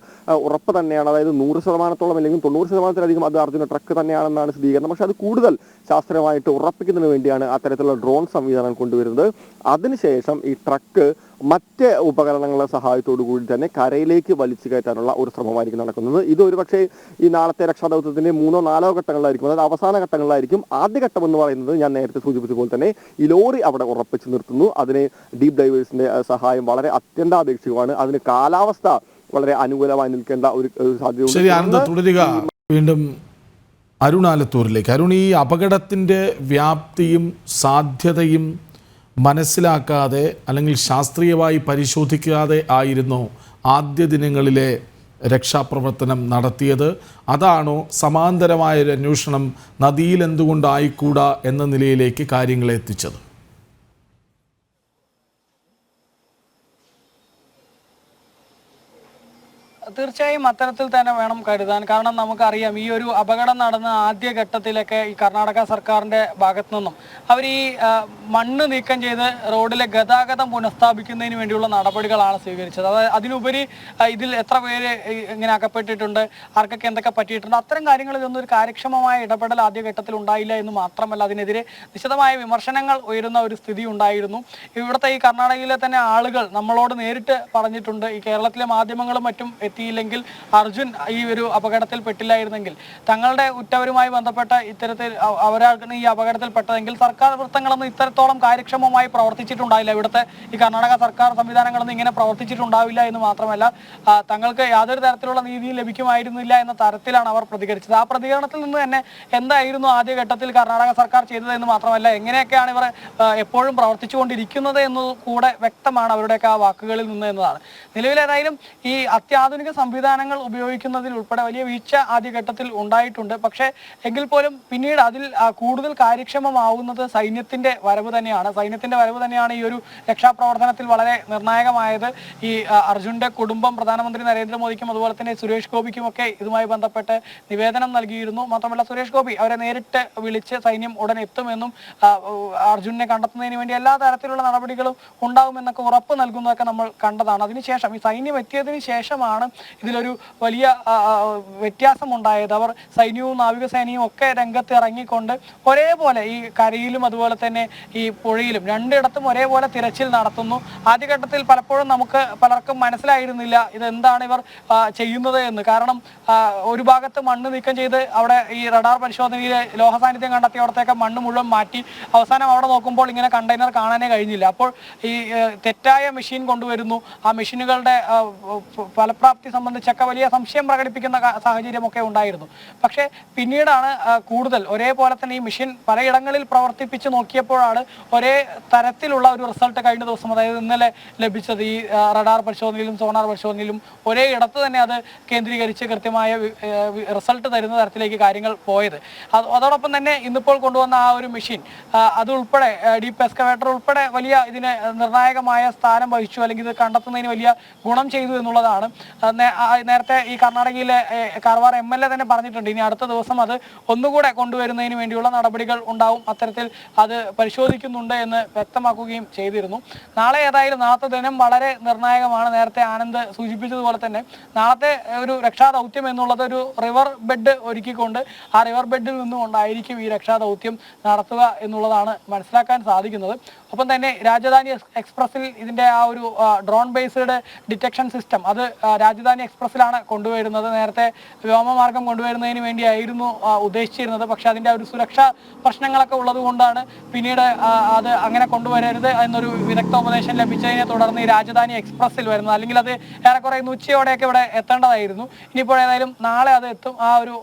ഉറപ്പ് തന്നെയാണ്, അതായത് 100% അല്ലെങ്കിൽ 90%-ലധികം അത് അർജുന ട്രക്ക് തന്നെയാണെന്നാണ് സ്ഥിരീകരണം. പക്ഷെ അത് കൂടുതൽ ശാസ്ത്രീയമായിട്ട് ഉറപ്പിക്കുന്നതിന് വേണ്ടിയാണ് അത്തരത്തിലുള്ള ഡ്രോൺ സംവിധാനം കൊണ്ടുവരുന്നത്. അതിനുശേഷം ഈ ട്രക്ക് മറ്റ് ഉപകരണങ്ങളുടെ സഹായത്തോടു കൂടി തന്നെ കരയിലേക്ക് വലിച്ചു കയറ്റാനുള്ള ഒരു ശ്രമമായിരിക്കും നടക്കുന്നത്. ഇത് ഒരുപക്ഷെ ഈ നാളത്തെ രക്ഷാദൗത്യത്തിന്റെ 3-4 ഘട്ടങ്ങളിലായിരിക്കും, അതായത് അവസാന ഘട്ടങ്ങളിലായിരിക്കും. ആദ്യ ഘട്ടം എന്ന് പറയുന്നത് ഞാൻ നേരത്തെ സൂചിപ്പിച്ച പോലെ തന്നെ ഈ ലോറി അവിടെ ഉറപ്പിച്ചു നിർത്തുന്നു. അതിന് ഡീപ് ഡൈവേഴ്സിന്റെ സഹായം വളരെ അത്യന്താപേക്ഷിതമാണ്. അതിന് കാലാവസ്ഥ വളരെ അനുകൂലമായി നിൽക്കേണ്ട ഒരു സാധ്യത. വീണ്ടും അരുണാലത്തൂരിലേക്ക്. അരുൺ, ഈ അപകടത്തിന്റെ വ്യാപ്തിയും സാധ്യതയും മനസ്സിലാക്കാതെ അല്ലെങ്കിൽ ശാസ്ത്രീയമായി പരിശോധിക്കാതെ ആയിരുന്നോ ആദ്യ ദിനങ്ങളിലെ രക്ഷാപ്രവർത്തനം നടത്തിയത്? അതാണോ സമാന്തരമായ ഒരു അന്വേഷണം നദിയിൽ എന്തുകൊണ്ടായിക്കൂടാ എന്ന നിലയിലേക്ക് കാര്യങ്ങളെ എത്തിച്ചത്? തീർച്ചയായും അത്തരത്തിൽ തന്നെ വേണം കരുതാൻ. കാരണം നമുക്കറിയാം ഈ ഒരു അപകടം നടന്ന ആദ്യ ഘട്ടത്തിലൊക്കെ ഈ കർണാടക സർക്കാരിന്റെ ഭാഗത്തു നിന്നും അവർ ഈ മണ്ണ് നീക്കം ചെയ്ത് റോഡിലെ ഗതാഗതം പുനഃസ്ഥാപിക്കുന്നതിന് വേണ്ടിയുള്ള നടപടികളാണ് സ്വീകരിച്ചത്. അതായത് അതിനുപരി ഇതിൽ എത്ര പേര് ഇങ്ങനെ അകപ്പെട്ടിട്ടുണ്ട്, ആർക്കൊക്കെ എന്തൊക്കെ പറ്റിയിട്ടുണ്ട്, അത്തരം കാര്യങ്ങളിലൊന്നും ഒരു കാര്യക്ഷമമായ ഇടപെടൽ ആദ്യഘട്ടത്തിൽ ഉണ്ടായില്ല എന്ന് മാത്രമല്ല, അതിനെതിരെ നിശിതമായ വിമർശനങ്ങൾ ഉയരുന്ന ഒരു സ്ഥിതി ഉണ്ടായിരുന്നു. ഇവിടുത്തെ ഈ കർണാടകയിലെ തന്നെ ആളുകൾ നമ്മളോട് നേരിട്ട് പറഞ്ഞിട്ടുണ്ട്, ഈ കേരളത്തിലെ മാധ്യമങ്ങളും മറ്റും എത്തിയില്ലെങ്കിൽ അർജുൻ ഈ ഒരു അപകടത്തിൽ പെട്ടില്ലായിരുന്നെങ്കിൽ, തങ്ങളുടെ ഉറ്റവരുമായി ബന്ധപ്പെട്ട ഇത്തരത്തിൽ അവരാണ് ഈ അപകടത്തിൽപ്പെട്ടതെങ്കിൽ സർക്കാർ വൃത്തങ്ങളൊന്നും ഇത്രത്തോളം കാര്യക്ഷമമായി പ്രവർത്തിച്ചിട്ടുണ്ടാവില്ല. ഇവിടുത്തെ ഈ കർണാടക സർക്കാർ സംവിധാനങ്ങളൊന്നും ഇങ്ങനെ പ്രവർത്തിച്ചിട്ടുണ്ടാവില്ല എന്ന് മാത്രമല്ല, തങ്ങൾക്ക് യാതൊരു തരത്തിലുള്ള നീതിയും ലഭിക്കുമായിരുന്നില്ല എന്ന തരത്തിലാണ് അവർ പ്രതികരിച്ചത്. ആ പ്രതികരണത്തിൽ നിന്ന് തന്നെ എന്തായിരുന്നു ആദ്യഘട്ടത്തിൽ കർണാടക സർക്കാർ ചെയ്തത് എന്ന് മാത്രമല്ല, എങ്ങനെയൊക്കെയാണ് ഇവർ എപ്പോഴും പ്രവർത്തിച്ചുകൊണ്ടിരിക്കുന്നത് എന്ന് കൂടെ വ്യക്തമാണ് അവരുടെയൊക്കെ ആ വാക്കുകളിൽ നിന്ന് എന്നതാണ്. നിലവിലേതായാലും ഈ അത്യാധുനിക സംവിധാനങ്ങൾ ഉപയോഗിക്കുന്നതിൽ ഉൾപ്പെടെ വലിയ വീഴ്ച ആദ്യഘട്ടത്തിൽ ഉണ്ടായിട്ടുണ്ട്. പക്ഷേ എങ്കിൽ പോലും പിന്നീട് അതിൽ കൂടുതൽ കാര്യക്ഷമമാവുന്നത് സൈന്യത്തിന്റെ വരവ് തന്നെയാണ്. സൈന്യത്തിന്റെ വരവ് തന്നെയാണ് ഈ ഒരു രക്ഷാപ്രവർത്തനത്തിൽ വളരെ നിർണായകമായത്. ഈ അർജുന്റെ കുടുംബം പ്രധാനമന്ത്രി നരേന്ദ്രമോദിക്കും അതുപോലെ തന്നെ സുരേഷ് ഗോപിക്കും ഒക്കെ ഇതുമായി ബന്ധപ്പെട്ട് നിവേദനം നൽകിയിരുന്നു. മാത്രമല്ല സുരേഷ് ഗോപി അവരെ നേരിട്ട് വിളിച്ച് സൈന്യം ഉടൻ എത്തുമെന്നും അർജുനെ കണ്ടെത്തുന്നതിന് വേണ്ടി എല്ലാ തരത്തിലുള്ള നടപടികളും ഉണ്ടാകുമെന്നൊക്കെ ഉറപ്പ് നൽകുന്നതൊക്കെ നമ്മൾ കണ്ടതാണ്. അതിനുശേഷം ഈ സൈന്യം എത്തിയതിനു ശേഷമാണ് ഇതിലൊരു വലിയ വ്യത്യാസമുണ്ടായത്. അവർ സൈന്യവും നാവികസേനയും ഒക്കെ രംഗത്ത് ഇറങ്ങിക്കൊണ്ട് ഒരേപോലെ ഈ കരയിലും അതുപോലെ തന്നെ ഈ പുഴയിലും രണ്ടിടത്തും ഒരേപോലെ തിരച്ചിൽ നടത്തുന്നു. ആദ്യഘട്ടത്തിൽ പലപ്പോഴും നമുക്ക് പലർക്കും മനസ്സിലായിരുന്നില്ല ഇതെന്താണ് ഇവർ ചെയ്യുന്നത് എന്ന്. കാരണം ഒരു ഭാഗത്ത് മണ്ണ് നീക്കം ചെയ്ത് അവിടെ ഈ റഡാർ പരിശോധനയിലെ ലോഹ സാന്നിധ്യം കണ്ടെത്തിയവിടത്തേക്ക് മണ്ണ് മുഴുവൻ മാറ്റി അവസാനം അവിടെ നോക്കുമ്പോൾ ഇങ്ങനെ കണ്ടെയ്നർ കാണാനേ കഴിഞ്ഞില്ല. അപ്പോൾ ഈ തെറ്റായ മെഷീൻ കൊണ്ടുവരുന്നു. ആ മെഷീനുകളുടെ ഫലപ്രാപ്തി സംബന്ധിച്ചൊക്കെ വലിയ സംശയം പ്രകടിപ്പിക്കുന്ന സാഹചര്യമൊക്കെ ഉണ്ടായിരുന്നു. പക്ഷേ പിന്നീടാണ് കൂടുതൽ ഒരേപോലെ തന്നെ ഈ മെഷീൻ പലയിടങ്ങളിൽ പ്രവർത്തിപ്പിച്ച് നോക്കിയപ്പോഴാണ് ഒരേ തരത്തിലുള്ള ഒരു റിസൾട്ട് കഴിഞ്ഞ ദിവസം, അതായത് ഇന്നലെ ലഭിച്ചത്. ഈ റഡാർ പരിശോധനയിലും സോണാർ പരിശോധനയിലും ഒരേ ഇടത്ത് തന്നെ അത് കേന്ദ്രീകരിച്ച് കൃത്യമായ റിസൾട്ട് തരുന്ന തരത്തിലേക്ക് കാര്യങ്ങൾ പോയത്. അതോടൊപ്പം തന്നെ ഇന്നിപ്പോൾ കൊണ്ടുവന്ന ആ ഒരു മെഷീൻ അതുൾപ്പെടെ ഡീപ്പ് എക്സ്കവേറ്റർ ഉൾപ്പെടെ വലിയ ഇതിന് നിർണായകമായ സ്ഥാനം വഹിച്ചു, അല്ലെങ്കിൽ ഇത് കണ്ടെത്തുന്നതിന് വലിയ ഗുണം ചെയ്തു എന്നുള്ളതാണ്. നേരത്തെ ഈ കർണാടകയിലെ കാർവാർ MLA തന്നെ പറഞ്ഞിട്ടുണ്ട്, ഇനി അടുത്ത ദിവസം അത് ഒന്നുകൂടെ കൊണ്ടുവരുന്നതിന് വേണ്ടിയുള്ള നടപടികൾ ഉണ്ടാവും, അത്തരത്തിൽ അത് പരിശോധിക്കുന്നുണ്ട് എന്ന് വ്യക്തമാക്കുകയും ചെയ്തിരുന്നു. നാളെ ഏതായാലും നാളത്തെ ദിനം വളരെ നിർണായകമാണ്. നേരത്തെ ആനന്ദ് സൂചിപ്പിച്ചതുപോലെ തന്നെ നാളത്തെ ഒരു രക്ഷാദൗത്യം എന്നുള്ളത് ഒരു റിവർ ബെഡ് ഒരുക്കിക്കൊണ്ട് ആ റിവർ ബെഡിൽ നിന്നുകൊണ്ടായിരിക്കും ഈ രക്ഷാദൗത്യം നടത്തുക എന്നുള്ളതാണ് മനസ്സിലാക്കാൻ സാധിക്കുന്നത്. ഒപ്പം തന്നെ രാജധാനി എക്സ്പ്രസിൽ ഇതിന്റെ ആ ഒരു ഡ്രോൺ ബേസ്ഡ് ഡിറ്റക്ഷൻ സിസ്റ്റം അത് രാജധാനി എക്സ്പ്രസിലാണ് കൊണ്ടുവരുന്നത്. നേരത്തെ വ്യോമമാർഗം കൊണ്ടുവരുന്നതിന് വേണ്ടിയായിരുന്നു ഉദ്ദേശിച്ചിരുന്നത്. പക്ഷെ അതിന്റെ ഒരു സുരക്ഷാ പ്രശ്നങ്ങളൊക്കെ ഉള്ളത് കൊണ്ടാണ് പിന്നീട് അത് അങ്ങനെ കൊണ്ടുവരരുത് എന്നൊരു വിദഗ്ധോപദേശം ലഭിച്ചതിനെ തുടർന്ന് ഈ രാജധാനി എക്സ്പ്രസിൽ വരുന്നത്. അല്ലെങ്കിൽ അത് ഏറെക്കുറെ ഇന്ന് ഉച്ചയോടെയൊക്കെ ഇവിടെ എത്തേണ്ടതായിരുന്നു. ഇനിയിപ്പോൾ ഏതായാലും നാളെ അത് എത്തും. ആ ഒരു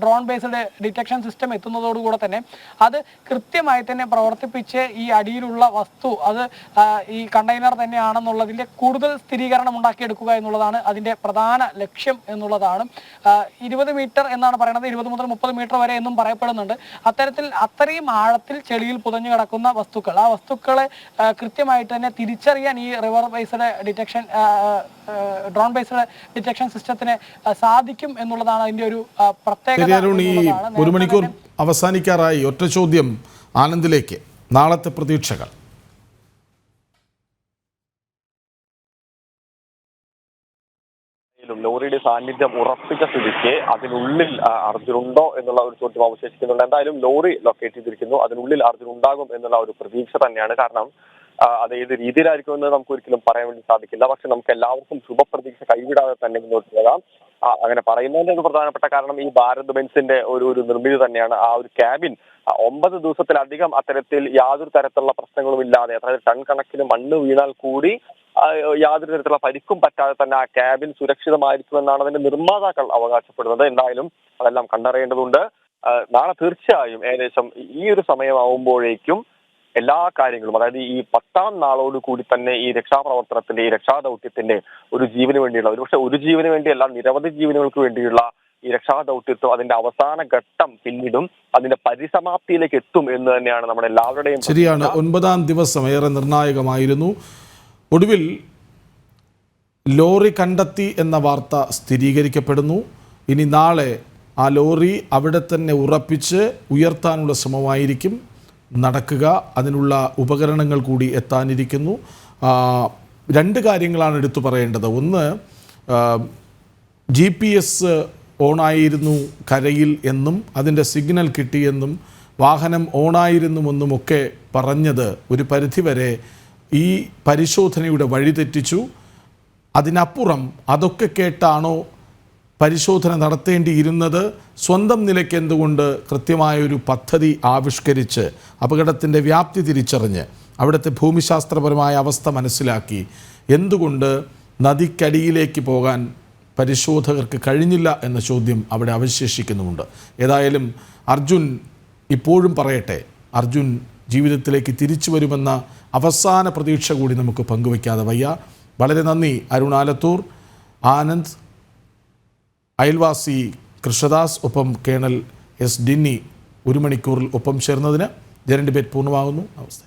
ഡ്രോൺ ബേസ്ഡ് ഡിറ്റക്ഷൻ സിസ്റ്റം എത്തുന്നതോടുകൂടെ തന്നെ അത് കൃത്യമായി തന്നെ പ്രവർത്തിപ്പിച്ച് ഈ അടിയിലുള്ള വസ്തു അത് ഈ കണ്ടെയ്നർ തന്നെയാണെന്നുള്ളതിന്റെ കൂടുതൽ സ്ഥിരീകരണം ഉണ്ടാക്കിയെടുക്കുക എന്നുള്ളതാണ് അതിന്റെ പ്രധാന ലക്ഷ്യം എന്നുള്ളതാണ്. 20 മീറ്റർ എന്നാണ് പറയുന്നത്, 20 മുതൽ 30 മീറ്റർ വരെ എന്നും പറയപ്പെടുന്നുണ്ട്. അത്രയും ആഴത്തിൽ ചെളിയിൽ പുതഞ്ഞു കിടക്കുന്ന വസ്തുക്കൾ, ആ വസ്തുക്കളെ കൃത്യമായിട്ട് തന്നെ തിരിച്ചറിയാൻ ഈ river based detection drone based detection സിസ്റ്റത്തിന് സാധിക്കും എന്നുള്ളതാണ് അതിന്റെ ഒരു പ്രത്യേകത. ഒരു മണിക്കൂർ അവസാനിക്കാറായി. ഒറ്റ ചോദ്യം ആനന്ദിലേക്ക്, നാളത്തെ പ്രതീക്ഷകൾ. ലോറിയുടെ സാന്നിധ്യം ഉറപ്പിച്ച സ്ഥിതിക്ക് അതിനുള്ളിൽ അർജുനുണ്ടോ എന്നുള്ള ഒരു ചോദ്യം അവശേഷിക്കുന്നുണ്ട്. എന്തായാലും ലോറി ലൊക്കേറ്റ് ചെയ്തിരിക്കുന്നു, അതിനുള്ളിൽ അർജുൻ ഉണ്ടാകും എന്നുള്ള ഒരു പ്രതീക്ഷ തന്നെയാണ്. കാരണം അത് ഏത് രീതിയിലായിരിക്കുമെന്ന് നമുക്ക് ഒരിക്കലും പറയാൻ വേണ്ടി സാധിക്കില്ല. പക്ഷെ നമുക്ക് എല്ലാവർക്കും ശുഭപ്രതീക്ഷ കൈവിടാതെ തന്നെ മുന്നോട്ട് പോകാം. അങ്ങനെ പറയുന്നതിന്റെ ഒരു പ്രധാനപ്പെട്ട കാരണം ഈ ഭാരത് ബെൻസിന്റെ ഒരു നിർമ്മിതി തന്നെയാണ്. ആ ഒരു ക്യാബിൻ 9 ദിവസത്തിലധികം അത്തരത്തിൽ യാതൊരു തരത്തിലുള്ള പ്രശ്നങ്ങളും ഇല്ലാതെ, അതായത് ടൺ കണക്കിന് മണ്ണ് വീണാൽ കൂടി യാതൊരു തരത്തിലുള്ള പരിക്കും പറ്റാതെ തന്നെ ആ ക്യാബിൻ സുരക്ഷിതമായിരിക്കുമെന്നാണ് അതിന്റെ നിർമ്മാതാക്കൾ അവകാശപ്പെടുന്നത്. എന്തായാലും അതെല്ലാം കണ്ടറിയേണ്ടതുണ്ട്. നാളെ തീർച്ചയായും ഏകദേശം ഈ ഒരു സമയമാവുമ്പോഴേക്കും എല്ലാ കാര്യങ്ങളും, അതായത് ഈ 10ാം നാളോട് കൂടി തന്നെ ഈ രക്ഷാപ്രവർത്തനത്തിന്റെ, ഈ രക്ഷാദൗത്യത്തിന്റെ ഒരു ജീവന് വേണ്ടിയുള്ള, ഒരുപക്ഷെ ഒരു ജീവന് വേണ്ടിയല്ല നിരവധി ജീവനുകൾക്ക് വേണ്ടിയുള്ള ഈ രക്ഷാദൗത്യത്വം അതിന്റെ അവസാന ഘട്ടം പിന്നീടും അതിന്റെ പരിസമാപ്തിയിലേക്ക് എത്തും എന്ന് തന്നെയാണ് നമ്മുടെ എല്ലാവരുടെയും. ശരിയാണ്. 9ാം ദിവസം ഏറെ നിർണായകമായിരുന്നു. ഒടുവിൽ ലോറി കണ്ടെത്തി എന്ന വാർത്ത സ്ഥിരീകരിക്കപ്പെടുന്നു. ഇനി നാളെ ആ ലോറി അവിടെ തന്നെ ഉറപ്പിച്ച് ഉയർത്താനുള്ള ശ്രമമായിരിക്കും നടക്കുക. അതിനുള്ള ഉപകരണങ്ങൾ കൂടി എത്താനിരിക്കുന്നു. 2 കാര്യങ്ങളാണ് എടുത്തു പറയേണ്ടത്. ഒന്ന്, GPS ഓണായിരുന്നു കരയിൽ എന്നും അതിൻ്റെ സിഗ്നൽ കിട്ടിയെന്നും വാഹനം ഓണായിരുന്നുവെന്നുമൊക്കെ പറഞ്ഞത് ഒരു പരിധിവരെ ഈ പരിശോധനയുടെ വഴി തെറ്റിച്ചു. അതിനപ്പുറം അതൊക്കെ കേട്ടാണോ പരിശോധന നടത്തേണ്ടിയിരുന്നത്? സ്വന്തം നിലയ്ക്ക് എന്തുകൊണ്ട് കൃത്യമായൊരു പദ്ധതി ആവിഷ്കരിച്ച് അപകടത്തിൻ്റെ വ്യാപ്തി തിരിച്ചറിഞ്ഞ് അവിടുത്തെ ഭൂമിശാസ്ത്രപരമായ അവസ്ഥ മനസ്സിലാക്കി എന്തുകൊണ്ട് നദിക്കടിയിലേക്ക് പോകാൻ പരിശോധകർക്ക് കഴിഞ്ഞില്ല എന്ന ചോദ്യം അവിടെ അവശേഷിക്കുന്നുമുണ്ട്. ഏതായാലും അർജുൻ ഇപ്പോഴും പറയട്ടെ, അർജുൻ ജീവിതത്തിലേക്ക് തിരിച്ചു വരുമെന്ന അവസാന പ്രതീക്ഷ കൂടി നമുക്ക് പങ്കുവയ്ക്കാതെ വയ്യ. വളരെ നന്ദി അരുൺ ആലത്തൂർ, ആനന്ദ്, അയൽവാസി കൃഷ്ണദാസ്, ഒപ്പം കേണൽ എസ് ഡിന്നി 1 മണിക്കൂറിൽ ഒപ്പം ചേർന്നതിന്. ജനൻ ഡിബേറ്റ് പൂർണ്ണമാകുന്നു. നമസ്തേ.